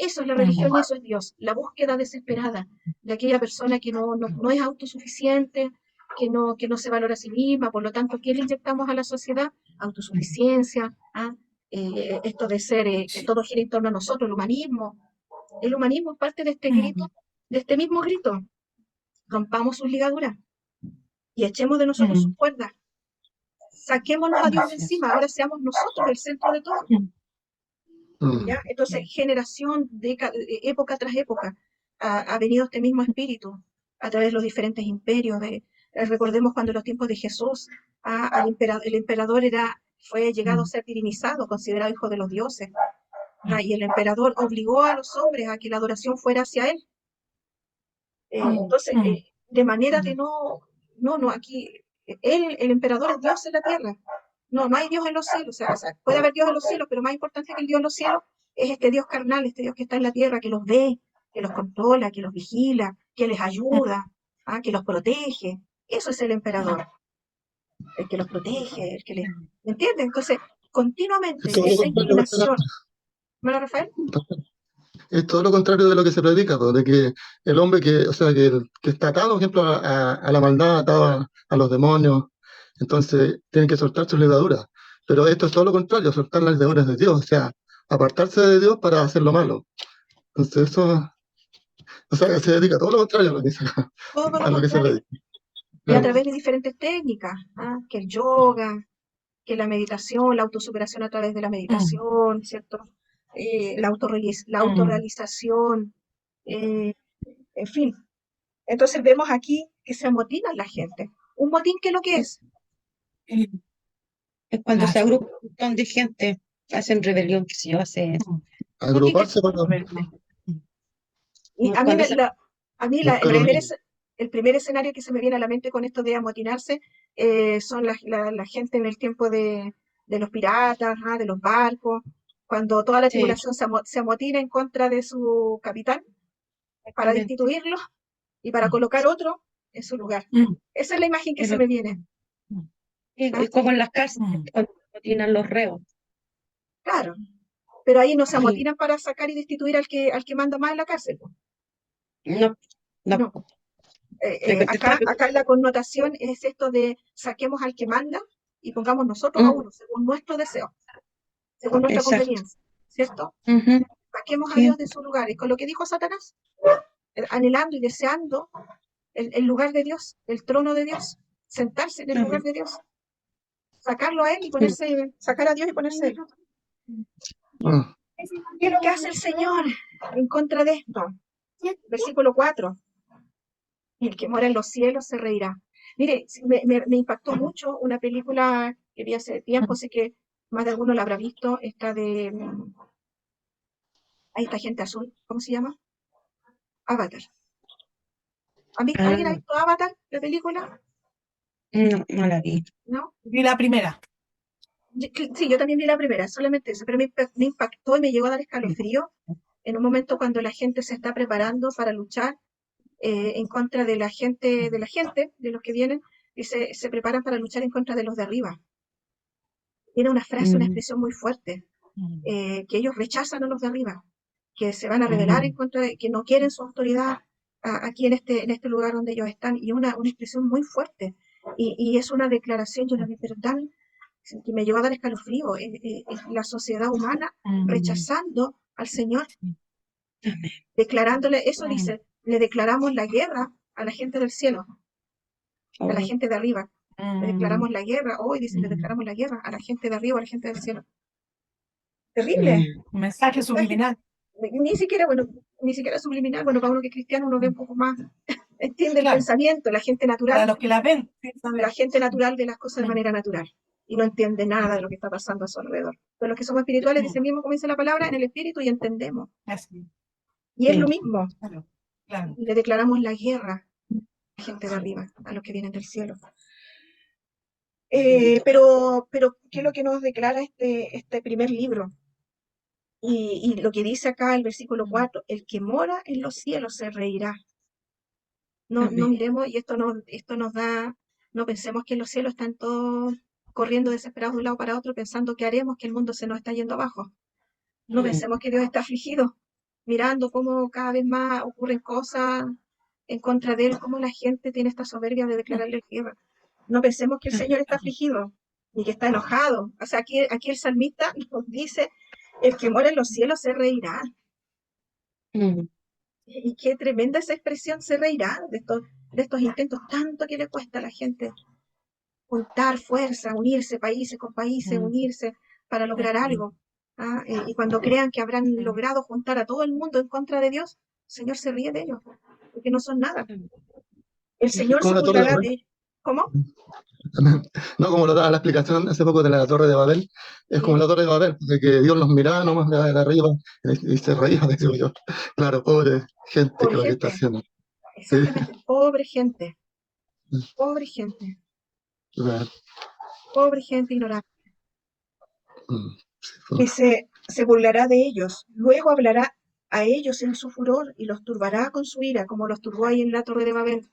Eso es la religión y eso es Dios, la búsqueda desesperada de aquella persona que no es autosuficiente, que no se valora a sí misma. Por lo tanto, ¿qué le inyectamos a la sociedad? Autosuficiencia, ¿ah? Esto de ser, que todo gira en torno a nosotros, el humanismo. El humanismo es parte de este grito, de este mismo grito. Rompamos sus ligaduras y echemos de nosotros sus cuerdas. Saquémonos a Dios de encima, ahora seamos nosotros el centro de todo. Mm. ¿Ya? Entonces, generación, época tras época, ha venido este mismo espíritu a través de los diferentes imperios. Recordemos cuando en los tiempos de Jesús, el emperador fue llegado a ser divinizado, considerado hijo de los dioses. Y el emperador obligó a los hombres a que la adoración fuera hacia él. Entonces, de manera de aquí, el emperador es Dios en la tierra. No hay Dios en los cielos. O sea, puede haber Dios en los cielos, pero más importante que el Dios en los cielos es este Dios carnal, este Dios que está en la tierra, que los ve, que los controla, que los vigila, que les ayuda, que los protege. Eso es el emperador, el que los protege, el que les... ¿Me entienden? Entonces, continuamente, Es todo lo esa contrario, indignación. ¿No, Rafael? es todo lo contrario de lo que se predica, pues, de que el hombre o sea, que está atado, por ejemplo, a la maldad, atado a los demonios, entonces tienen que soltar sus levaduras. Pero esto es todo lo contrario, soltar las levaduras de Dios, o sea, apartarse de Dios para hacer lo malo. Entonces eso, o sea, se dedica a todo lo contrario a lo que Todo lo a lo que se contrario. predica. Y a Claro. través de diferentes técnicas, que el yoga, que la meditación, la autosuperación a través de la meditación, ¿cierto? La autorrealización, en fin. Entonces vemos aquí que se amotina la gente. ¿Un motín qué es lo que es? Es cuando se agrupa un montón de gente, hacen rebelión, que se yo, hace Agruparse para Y a mí, cuando se buscar lo mismo. el primer escenario que se me viene a la mente con esto de amotinarse son la gente en el tiempo de los piratas, de los barcos, cuando toda la sí, tripulación se amotina en contra de su capitán para también. destituirlo y para colocar otro en su lugar. Esa es la imagen que Es se lo- me viene. es como en las cárceles, cuando tienen los reos. Claro, pero ahí no se Sí. amotinan para sacar y destituir al que manda más en la cárcel. No, no. No. Acá la connotación es esto de saquemos al que manda y pongamos nosotros a uno, según nuestro deseo, según nuestra Exacto. conveniencia, ¿cierto? Ujú. Saquemos a Sí. Dios de su lugar. Y con lo que dijo Satanás, anhelando y deseando el lugar de Dios, el trono de Dios, sentarse en el lugar de Dios, sacarlo a él y sacar a Dios y ponerse él. Ah, ¿Qué es lo que hace el Señor en contra de esto? Versículo 4. Y el que mora en los cielos se reirá. Mire, me impactó mucho una película que vi hace tiempo, sé que más de alguno la habrá visto, esta de... Ahí está Gente Azul, ¿cómo se llama? Avatar. ¿Alguien ha visto Avatar, la película? No la vi. ¿No? Vi la primera. Sí, yo también vi la primera, solamente eso, pero me impactó y me llegó a dar escalofrío en un momento cuando la gente se está preparando para luchar en contra de la gente, de los que vienen, y se preparan para luchar en contra de los de arriba. Tiene una frase, una expresión muy fuerte, que ellos rechazan a los de arriba, que se van a rebelar en contra de, que no quieren su autoridad aquí en este lugar donde ellos están, y una expresión muy fuerte, y es una declaración, yo la vi, pero tan, que me llevó a dar escalofrío, es la sociedad humana rechazando al Señor, declarándole, eso dice, le declaramos la guerra a la gente del cielo, a la gente de arriba. Le declaramos la guerra, hoy dicen, le declaramos la guerra a la gente de arriba, a la gente del cielo. Terrible. Un mensaje subliminal. Ni siquiera subliminal. Bueno, para uno que es cristiano uno ve un poco más, entiende el Claro. pensamiento, la gente Para natural. los que la ven, sí, saben. La gente natural ve las cosas de manera natural y no entiende nada de lo que está pasando a su alrededor. Pero los que somos espirituales dicen mismo, como dice la palabra, en el espíritu y entendemos. Así, Y es lo mismo. claro. Le declaramos la guerra a la gente de arriba, a los que vienen del cielo. Pero, ¿qué es lo que nos declara este primer libro? Y lo que dice acá el versículo 4, el que mora en los cielos se reirá. No miremos, y esto nos da, no pensemos que en los cielos están todos corriendo desesperados de un lado para otro, pensando que haremos, que el mundo se nos está yendo abajo. No pensemos que Dios está afligido. mirando cómo cada vez más ocurren cosas en contra de él, cómo la gente tiene esta soberbia de declararle guerra. No pensemos que el Señor está afligido, ni que está enojado. O sea, aquí el salmista nos dice, el que mora en los cielos se reirá. Y qué tremenda esa expresión, se reirá de estos intentos, tanto que le cuesta a la gente juntar fuerza, unirse países con países, unirse para lograr algo. Y cuando crean que habrán logrado juntar a todo el mundo en contra de Dios, el Señor se ríe de ellos, porque no son nada. El Señor Como se la Torre de burlará de Babel. ellos. ¿Cómo? No, como lo daba la explicación hace poco de la Torre de Babel, es como Sí, la Torre de Babel, de que Dios los miraba nomás de arriba y se reía, digo yo. Claro, pobre gente que pobre lo que está gente, haciendo. Sí, exactamente, pobre gente, claro. pobre gente ignorante. Sí, Dice, se burlará de ellos, luego hablará a ellos en su furor y los turbará con su ira, como los turbó ahí en la Torre de Babel,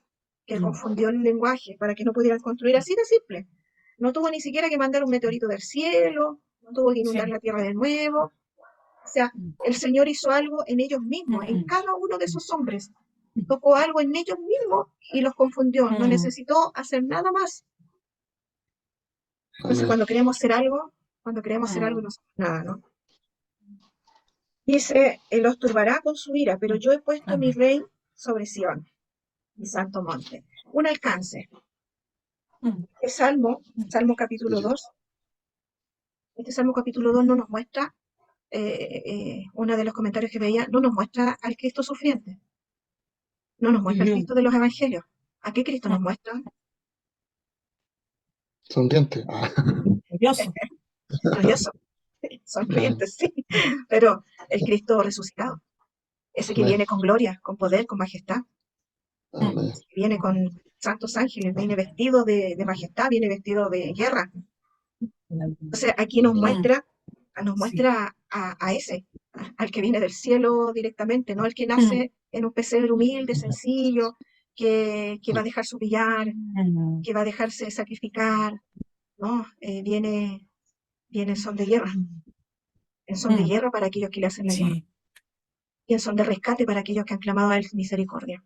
que confundió el lenguaje para que no pudieran construir, así de simple. No tuvo ni siquiera que mandar un meteorito del cielo, no tuvo que inundar la tierra de nuevo. O sea, el Señor hizo algo en ellos mismos, en cada uno de esos hombres. Tocó algo en ellos mismos y los confundió. No necesitó hacer nada más. Entonces, amén. cuando queremos ser algo, no somos nada, ¿no? Dice, los turbará con su ira, pero yo he puesto mi rey sobre Sión, mi santo monte. Un alcance. El Salmo capítulo 2. Este Salmo capítulo 2 no nos muestra, uno de los comentarios que veía, no nos muestra al Cristo sufriente, no nos muestra al Cristo de los evangelios. ¿A qué Cristo nos muestra? Sonriente. Curioso. Glorioso, sonriente, sí, pero el Cristo resucitado, ese que Amén. viene con gloria, con poder, con majestad, Amén. que viene con santos ángeles, viene vestido de majestad, viene vestido de guerra. Entonces aquí nos muestra a ese, al que viene del cielo directamente, no al que nace en un pesebre humilde, sencillo, que va a dejarse humillar, que va a dejarse sacrificar, ¿no? Viene en son de guerra, en son de guerra para aquellos que le hacen la guerra, Sí. y en son de rescate para aquellos que han clamado a él misericordia.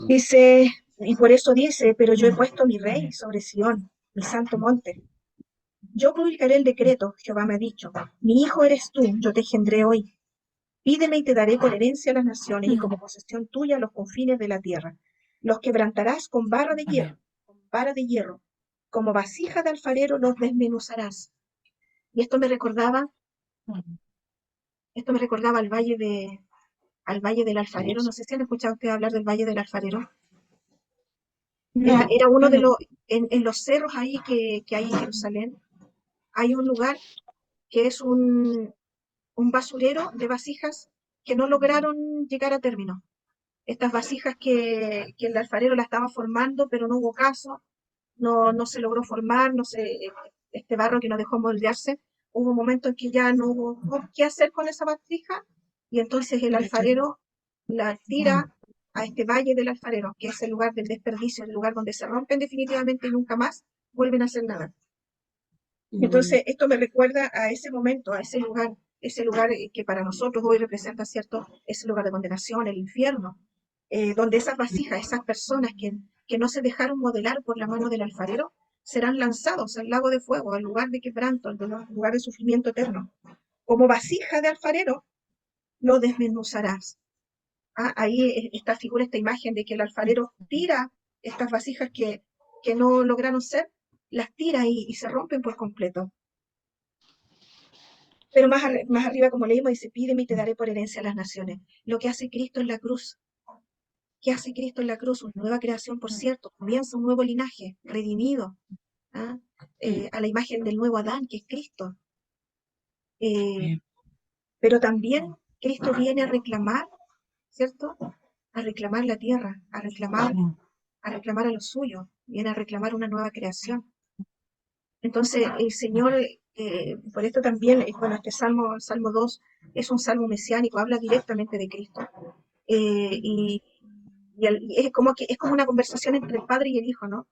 Dice, y por eso dice, pero yo he puesto mi rey sobre Sión, mi santo monte. Yo publicaré el decreto, Jehová me ha dicho, mi hijo eres tú, yo te engendré hoy. Pídeme y te daré por herencia a las naciones y como posesión tuya los confines de la tierra. Los quebrantarás con vara de hierro, como vasija de alfarero los desmenuzarás. Y esto me recordaba al valle del alfarero. No sé si han escuchado ustedes hablar del valle del alfarero. Era uno de los, en los cerros ahí que hay en Jerusalén, hay un lugar que es un basurero de vasijas que no lograron llegar a término. Estas vasijas que el alfarero la estaba formando, pero no hubo caso, no se logró formar, este barro que no dejó moldearse, hubo un momento en que ya no hubo qué hacer con esa vasija, y entonces el alfarero la tira a este valle del alfarero, que es el lugar del desperdicio, el lugar donde se rompen definitivamente y nunca más vuelven a hacer nada. Entonces, esto me recuerda a ese momento, a ese lugar que para nosotros hoy representa, ¿cierto?, ese lugar de condenación, el infierno, donde esas vasijas, esas personas que no se dejaron modelar por la mano del alfarero, serán lanzados al lago de fuego, al lugar de quebranto, al lugar de sufrimiento eterno. Como vasija de alfarero, lo desmenuzarás. Ahí esta figura, esta imagen de que el alfarero tira estas vasijas que no lograron ser, las tira y se rompen por completo. Pero más arriba, como leímos, dice, pídeme y te daré por herencia a las naciones. Lo que hace Cristo en la cruz. ¿Qué hace Cristo en la cruz? Una nueva creación, por cierto. Comienza un nuevo linaje, redimido, a la imagen del nuevo Adán, que es Cristo. Pero también Cristo viene a reclamar, ¿cierto? A reclamar la tierra, a reclamar a lo suyo, viene a reclamar una nueva creación. Entonces, el Señor, por esto también, bueno, este salmo, el Salmo 2, es un salmo mesiánico, habla directamente de Cristo. Y es como una conversación entre el Padre y el Hijo, ¿no?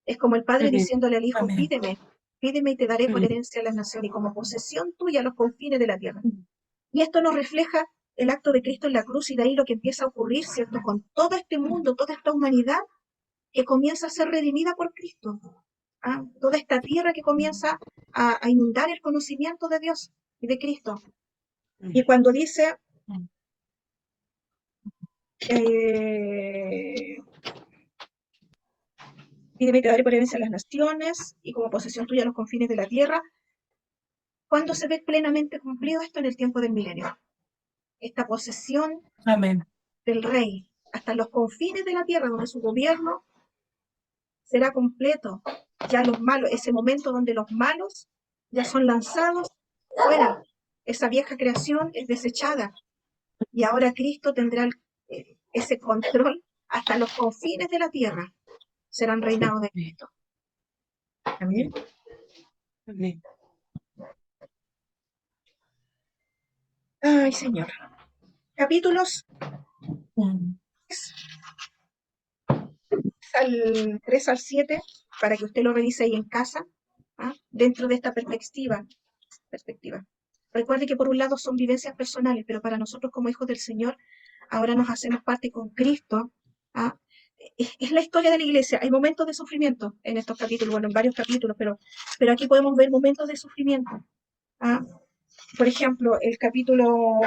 Es como el Padre diciéndole al Hijo, pídeme y te daré por herencia a las naciones y como posesión tuya los confines de la tierra. Y esto nos refleja el acto de Cristo en la cruz y de ahí lo que empieza a ocurrir, ¿cierto? Con todo este mundo, toda esta humanidad que comienza a ser redimida por Cristo. ¿Ah? Toda esta tierra que comienza a inundar el conocimiento de Dios y de Cristo. Y cuando dice, pídeme y te daré por herencia a las naciones y como posesión tuya los confines de la tierra, ¿cuándo se ve plenamente cumplido esto? En el tiempo del milenio. Esta posesión Amén. del rey hasta los confines de la tierra, donde su gobierno será completo. Ya los malos, ese momento donde los malos ya son lanzados fuera. Esa vieja creación es desechada. Y ahora Cristo tendrá ese control hasta los confines de la tierra. Serán reinados de Cristo. Amén. Amén. Ay, Señor. Capítulos Mm. al 3 al 7, para que usted lo revise ahí en casa, ¿ah? Dentro de esta perspectiva. Recuerde que por un lado son vivencias personales, pero para nosotros como hijos del Señor, ahora nos hacemos parte con Cristo. ¿Ah? Es la historia de la iglesia. Hay momentos de sufrimiento en estos capítulos, bueno, en varios capítulos, pero aquí podemos ver momentos de sufrimiento. ¿Ah? Por ejemplo, el capítulo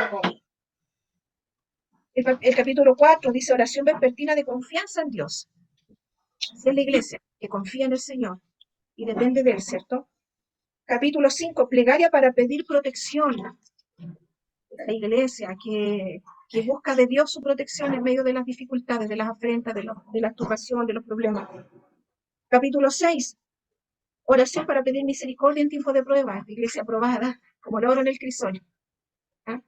4 dice oración vespertina de confianza en Dios. Es la iglesia que confía en el Señor y depende de él, ¿cierto? Capítulo 5, plegaria para pedir protección. La iglesia que busca de Dios su protección en medio de las dificultades, de las afrentas, de la turbación, de los problemas. Capítulo 6, oración para pedir misericordia en tiempo de prueba. Esta iglesia aprobada, como el oro en el crisol. ¿Ah?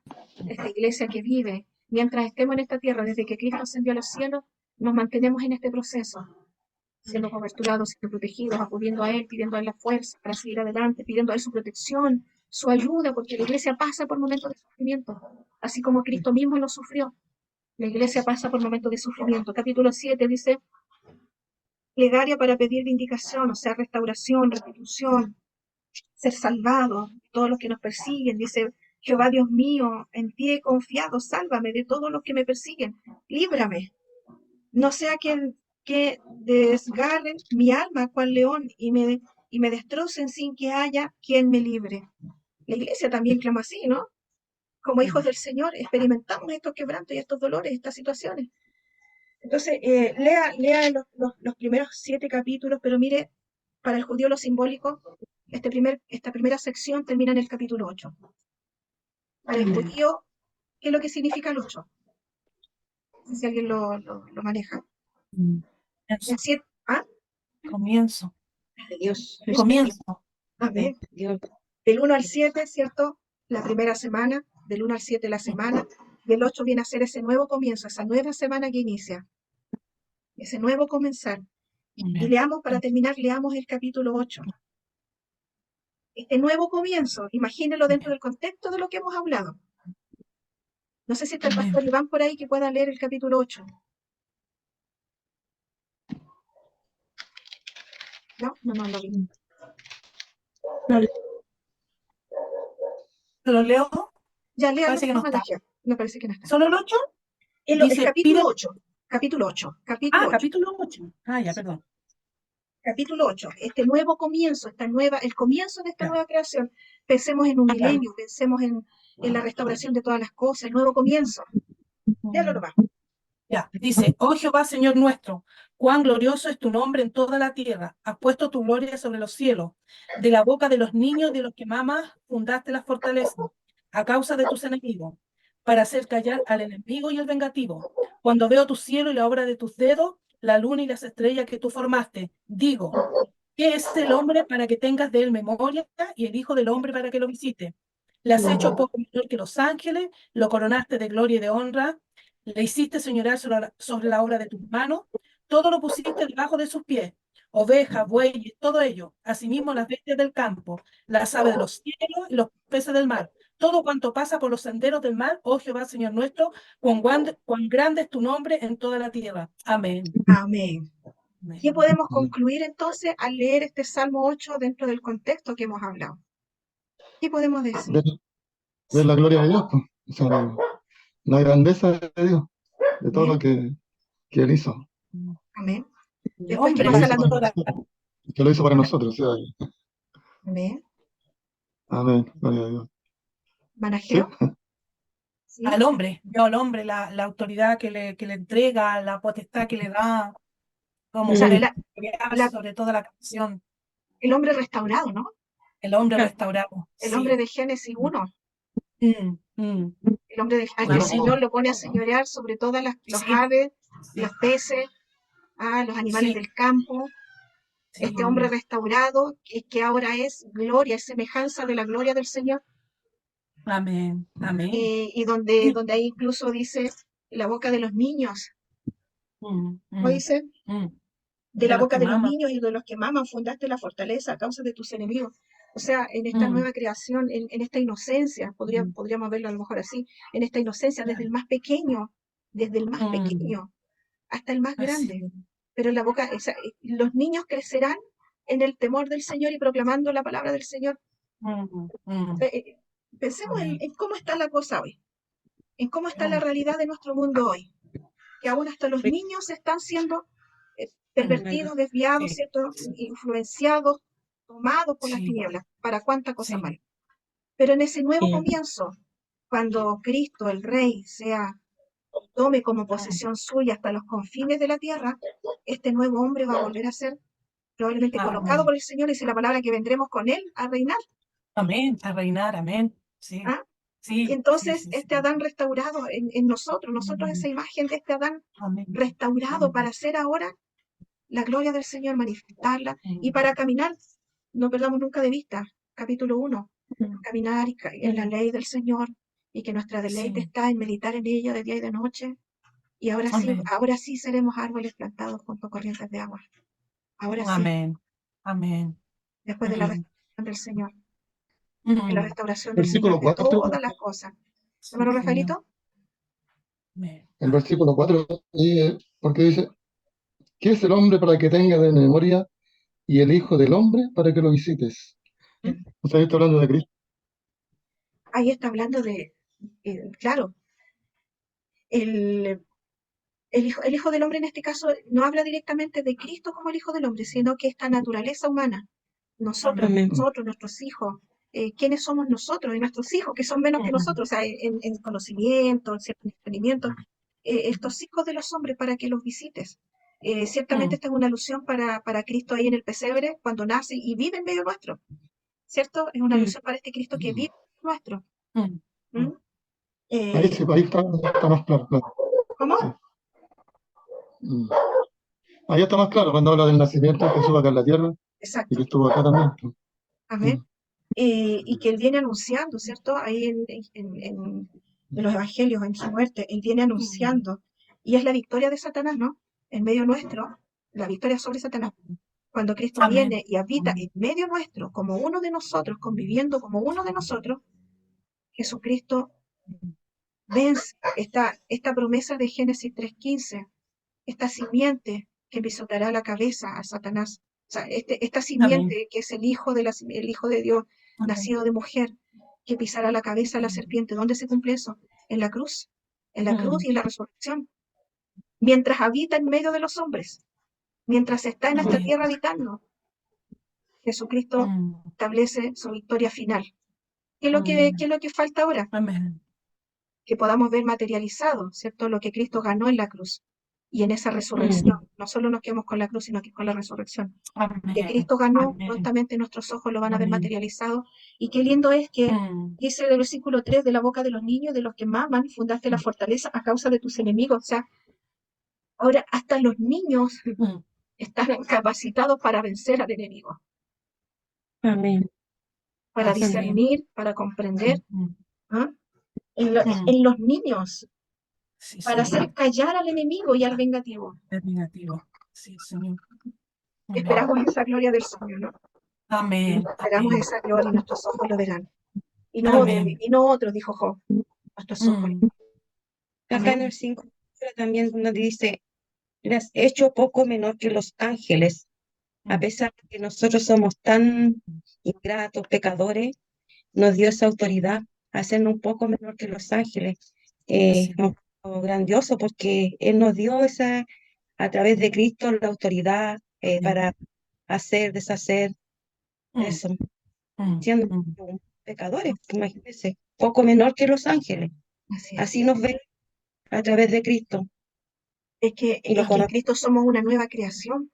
Esta iglesia que vive, mientras estemos en esta tierra, desde que Cristo ascendió a los cielos, nos mantenemos en este proceso, siendo coberturados, siendo protegidos, acudiendo a Él, pidiendo a Él la fuerza para seguir adelante, pidiendo a Él su protección, su ayuda, porque la iglesia pasa por momentos de sufrimiento, así como Cristo mismo lo sufrió. La iglesia pasa por momentos de sufrimiento. Capítulo 7 dice, plegaria para pedir vindicación, o sea, restauración, restitución, ser salvado, todos los que nos persiguen. Dice, Jehová Dios mío, en ti he confiado, sálvame de todos los que me persiguen, líbrame. No sea que desgarren mi alma cual león y me destrocen sin que haya quien me libre. La iglesia también clama así, ¿no? Como hijos del Señor experimentamos estos quebrantos y estos dolores, estas situaciones. Entonces, lea los primeros 7 capítulos, pero mire, para el judío lo simbólico, esta primera sección termina en el capítulo 8. Para el judío, ¿qué es lo que significa el 8? No sé si alguien lo maneja. El 7, Comienzo. De Dios. Comienzo. Amén. Dios. Del 1 al 7, ¿cierto? La primera semana, del 1 al 7 la semana, y el 8 viene a ser ese nuevo comienzo, esa nueva semana que inicia, ese nuevo comenzar. Y leamos, para terminar, leamos el capítulo 8. Este nuevo comienzo, imagínelo dentro del contexto de lo que hemos hablado. No sé si está el pastor Iván por ahí que pueda leer el capítulo 8. No lo vi. ¿Lo leo? Ya léalo, Parece que no está. me parece que no está. ¿Solo el 8? El Dice, capítulo pide- 8. Capítulo 8. Capítulo 8. Ya, perdón. Capítulo 8, este nuevo comienzo, el comienzo de esta Ya. nueva creación. Pensemos en un milenio, pensemos en la restauración de todas las cosas, el nuevo comienzo. Ya lo va. Ya, dice, oh Jehová, Señor nuestro, cuán glorioso es tu nombre en toda la tierra. Has puesto tu gloria sobre los cielos. De la boca de los niños y de los que mamas fundaste las fortalezas, a causa de tus enemigos, para hacer callar al enemigo y al vengativo. Cuando veo tu cielo y la obra de tus dedos, la luna y las estrellas que tú formaste, digo, ¿qué es el hombre para que tengas de él memoria y el hijo del hombre para que lo visite? Le has hecho poco menor que los ángeles, lo coronaste de gloria y de honra, le hiciste señorear sobre la obra de tus manos, todo lo pusiste debajo de sus pies, ovejas, bueyes, todo ello, asimismo las bestias del campo, las aves de los cielos y los peces del mar, todo cuanto pasa por los senderos del mar, oh Jehová, Señor nuestro, cuán grande es tu nombre en toda la tierra. Amén. Amén. Amén. ¿Qué podemos concluir entonces al leer este Salmo 8 dentro del contexto que hemos hablado? ¿Qué podemos decir? Ver la gloria de Dios, pues. O sea, la grandeza de Dios, de todo lo Amén. que Él hizo, Amén. El Después, ¿qué hombre que lo pasa hizo la para restaura. nosotros, que lo hizo para nosotros. ¿Sí? Amén. Amén, gloria a Dios. ¿Sí? Manajeo, ¿sí? Al hombre, dio al hombre la autoridad que le entrega, la potestad que le da como O sea, poder Mm. crear la- sobre toda la creación. el hombre restaurado, ¿no? El hombre Ah, restaurado, El hombre sí. de Génesis 1. Mm. El hombre al que el Amén. Señor lo pone a señorear sobre todas los Sí, aves, sí, los peces, los animales sí, del campo. Este hombre sí. restaurado, que ahora es gloria, es semejanza de la gloria del Señor, Amén, amén. y donde, Sí. donde ahí incluso dice la boca de los niños, Mm, ¿no mm, dice? mm. De De la los boca que de los maman. niños y de los que maman fundaste la fortaleza a causa de tus enemigos. O sea, en esta Mm, nueva creación, en esta inocencia, mm, podríamos verlo a lo mejor así, en esta inocencia desde el más mm. pequeño hasta el más Así. grande. Pero en la boca, los niños crecerán en el temor del Señor y proclamando la palabra del Señor. Mm. Pensemos Amén. en cómo está la cosa hoy, en cómo está la Mm, realidad de nuestro mundo hoy, que aún hasta los sí, niños están siendo mm. pervertidos, desviados, Sí, ¿cierto? Influenciados, tomados por las sí, tinieblas, para cuánta cosa sí. mala. Pero en ese nuevo sí. comienzo, cuando Cristo, el Rey, tome como Mm. posesión suya hasta los confines de la tierra, este nuevo hombre va a volver a ser probablemente colocado Amén. por el Señor, y dice la palabra que vendremos con él a reinar. Amén. A reinar, amén. Sí, ¿Ah? Y sí, sí, entonces sí, sí. este Adán restaurado en nosotros Mm. esa imagen de este Adán Amén. restaurado Mm. para hacer ahora la gloria del Señor, manifestarla, y Mm. para caminar, no perdamos nunca de vista, capítulo 1, Mm. caminar en la Mm. ley del Señor, y que nuestra deleite Sí. está en meditar en ella de día y de noche, y Amén. ahora sí seremos árboles plantados junto a corrientes de agua, ahora sí, Amén. Amén. después de la Mm. restauración del Señor, de la Mm. restauración del Señor Versículo de 4, todas las cosas. Sí, Hermano Señor. Rafaelito, Amén. el versículo 4, porque dice, ¿qué es el hombre para que tenga de memoria y el hijo del hombre para que lo visites? ¿Mm? O sea, ahí está hablando de Cristo. Ahí está hablando claro, el, el hijo del hombre en este caso no habla directamente de Cristo como el Hijo del Hombre, sino que esta naturaleza humana, Amén. Amén. nuestros hijos, ¿quiénes somos nosotros y nuestros hijos, que son menos que Mm. nosotros, o sea, en conocimiento, en cierto entendimiento, estos hijos de los hombres para que los visites? Ciertamente Mm. esta es una alusión para Cristo ahí en el pesebre, cuando nace y vive en medio nuestro, ¿cierto? Es una Mm. alusión para este Cristo que vive en nuestro. Mm. ¿Mm? Mm. Ahí Eh, sí, ahí está más claro, claro. ¿Cómo? Sí. Mm. Ahí está más claro cuando habla del nacimiento de Jesús acá en la tierra y que Exacto. estuvo acá también. Amén. Mm. Y que él viene anunciando, ¿cierto? Ahí en los evangelios, en su muerte, él viene Mm. anunciando. Y es la victoria de Satanás, ¿no? En medio nuestro, la victoria sobre Satanás. Cuando Cristo Amén. viene y habita en medio nuestro, como uno de nosotros, conviviendo como uno de nosotros, Jesucristo vence esta promesa de Génesis 3:15, esta simiente que pisoteará la cabeza a Satanás. O sea, esta Amén. simiente que es el Hijo de Dios, Amén. nacido de mujer, que pisará la cabeza a la serpiente. ¿Dónde se cumple eso? En la cruz. En la cruz Mm. y en la resurrección. Mientras habita en medio de los hombres, mientras está en esta Amén. tierra habitando, Jesucristo Mm. establece su victoria final. ¿Qué Mm. es lo que falta ahora? Amén. Que podamos ver materializado, ¿cierto? Lo que Cristo ganó en la cruz. Y en esa resurrección, Mm. no solo nos quedamos con la cruz, sino que con la resurrección. Que Amén. Cristo ganó, Amén. prontamente nuestros ojos lo van a ver Amén. materializado. Y qué lindo es que Mm. dice el versículo 3, de la boca de los niños, de los que maman, fundaste la fortaleza a causa de tus enemigos. O sea, ahora hasta los niños Mm. están capacitados para vencer al enemigo, Amén. para Así es. Amén. discernir, para comprender. Mm. ¿Ah? Mm. En los niños, Sí, para Señor. hacer callar al enemigo y al vengativo. Es negativo. Sí, Señor. Amén. Esperamos esa gloria del Señor, ¿no? Amén. Esperamos Amén. esa gloria y nuestros ojos lo verán. Amén. Y no otro, dijo Job, nuestros ojos. Mm. Acá en Amén. el 5 también nos dice, le has hecho poco menor que los ángeles, a Mm. pesar de que nosotros somos tan ingratos, pecadores, nos dio esa autoridad a hacernos un poco menor que los ángeles. Sí. Es algo grandioso porque Él nos dio a través de Cristo la autoridad para hacer, deshacer, Mm, eso, mm, siendo mm. pecadores, imagínense, poco menor que los ángeles. Así es. Así nos ve a través de Cristo Es que y lo en conocemos. Cristo somos una nueva creación.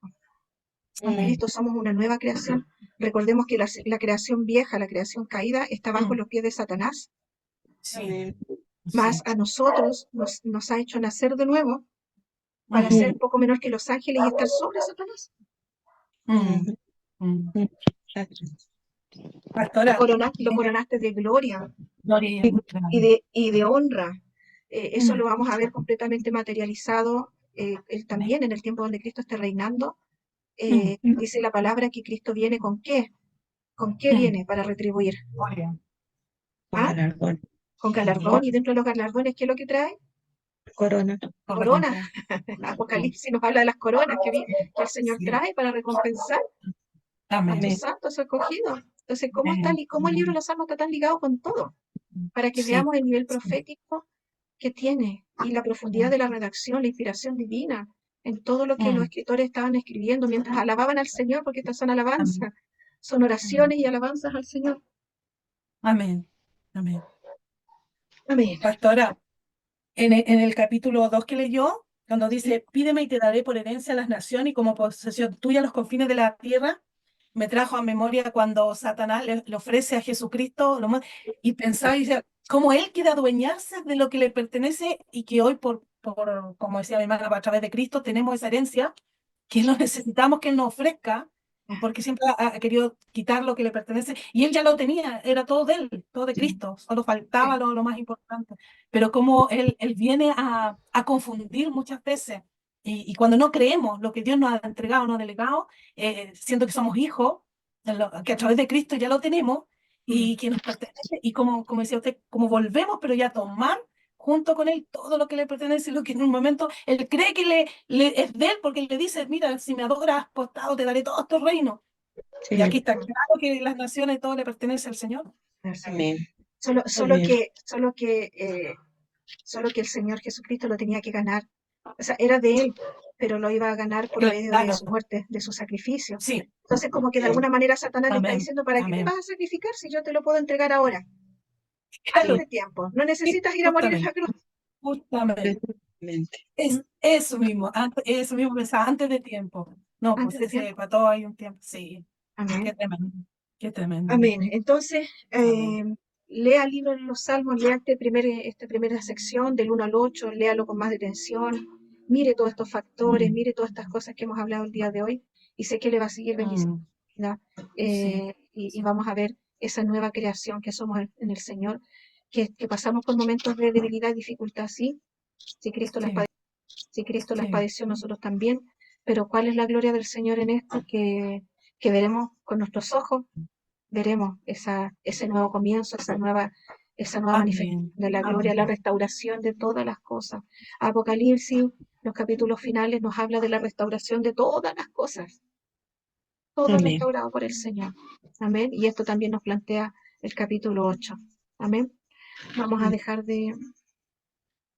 En Mm, Cristo somos una nueva creación. Recordemos que la creación vieja, la creación caída, está bajo Mm. los pies de Satanás. Sí, amén. Más sí. a nosotros nos ha hecho nacer de nuevo para Mm, ser poco menor que los ángeles y estar sobre Satanás. mm, mm. Mm, exacto. Pastora, Lo coronaste de gloria gloria, claro. y de honra. Eso Mm, lo vamos a ver completamente materializado él también en el tiempo donde Cristo esté reinando. mm, Dice la palabra que Cristo viene ¿con qué? ¿Con qué mm. viene para retribuir? Gloria. Con ¿Ah? galardón, Con galardón, y dentro de los galardones, ¿qué es lo que trae? corona. Con Corona. recompensa. Apocalipsis nos habla de las coronas que el Señor Sí. trae para recompensar a Amén. sus Amén. santos, a sus escogidos. Entonces, ¿cómo el libro de los Salmos está tan ligado con todo? Para que Sí. veamos el nivel Sí. profético que tiene y la profundidad de la redacción, la inspiración divina en todo lo que los Mm. escritores estaban escribiendo mientras alababan al Señor, porque estas son Amén. alabanzas, son oraciones y alabanzas al Señor. Amén. Amén. Amén. Pastora, en el capítulo 2 que leyó, cuando dice, pídeme y te daré por herencia a las naciones y como posesión tuya los confines de la tierra, me trajo a memoria cuando Satanás le ofrece a Jesucristo y pensaba y decía, cómo él quiere adueñarse de lo que le pertenece y que hoy, como decía mi hermana, a través de Cristo tenemos esa herencia, que lo necesitamos que él nos ofrezca, porque siempre ha querido quitar lo que le pertenece, y él ya lo tenía, era todo de él, todo de Cristo, solo faltaba lo más importante. Pero como él viene a confundir muchas veces, y cuando no creemos lo que Dios nos ha entregado, nos ha delegado, siento que somos hijos, que a través de Cristo ya lo tenemos, y que nos pertenece, y como decía usted, como volvemos, pero ya a tomar junto con él todo lo que le pertenece, lo que en un momento él cree que es de él, porque le dice, mira, si me adoras, postado, te daré todo estos reinos. Y aquí Sí, está claro que las naciones, todo le pertenece al Señor. amén. Solo Amén. que el Señor Jesucristo lo tenía que ganar. O sea, era de él, pero lo iba a ganar por medio de Claro, su muerte, de su sacrificio. sí, Entonces, como que de alguna manera Satanás le está amén, diciendo, ¿para qué me amén. vas a sacrificar si yo te lo puedo entregar ahora? Antes Claro, de tiempo. No sí, necesitas ir a morir en la justamente, cruz. justamente. Exactamente. Es eso mismo, eso mismo pensaba, antes de tiempo. No, pues Antes de sí, tiempo. para todo hay un tiempo. Sí, qué Amén. tremendo, qué tremendo. Amén. Entonces, Amén. lea el libro de los Salmos, lea esta primera sección del 1 al 8, léalo con más detención, mire todos estos factores, Mm, mire todas estas cosas que hemos hablado el día de hoy, y sé que le va a seguir bendiciendo mm, la vida, sí, y sí, vamos a ver esa nueva creación que somos en el Señor, que pasamos por momentos de debilidad y dificultad, sí, si Cristo las sí, padeció, si Cristo las sí, padeció, nosotros también, pero ¿cuál es la gloria del Señor en esto? Que veremos con nuestros ojos, veremos ese nuevo comienzo, esa nueva manifestación amén, de la gloria, la amén, restauración de todas las cosas. Apocalipsis, los capítulos finales, nos habla de la restauración de todas las cosas, todo Amén. restaurado por el Señor. Amén. Y esto también nos plantea el capítulo 8. Amén. Vamos a dejar de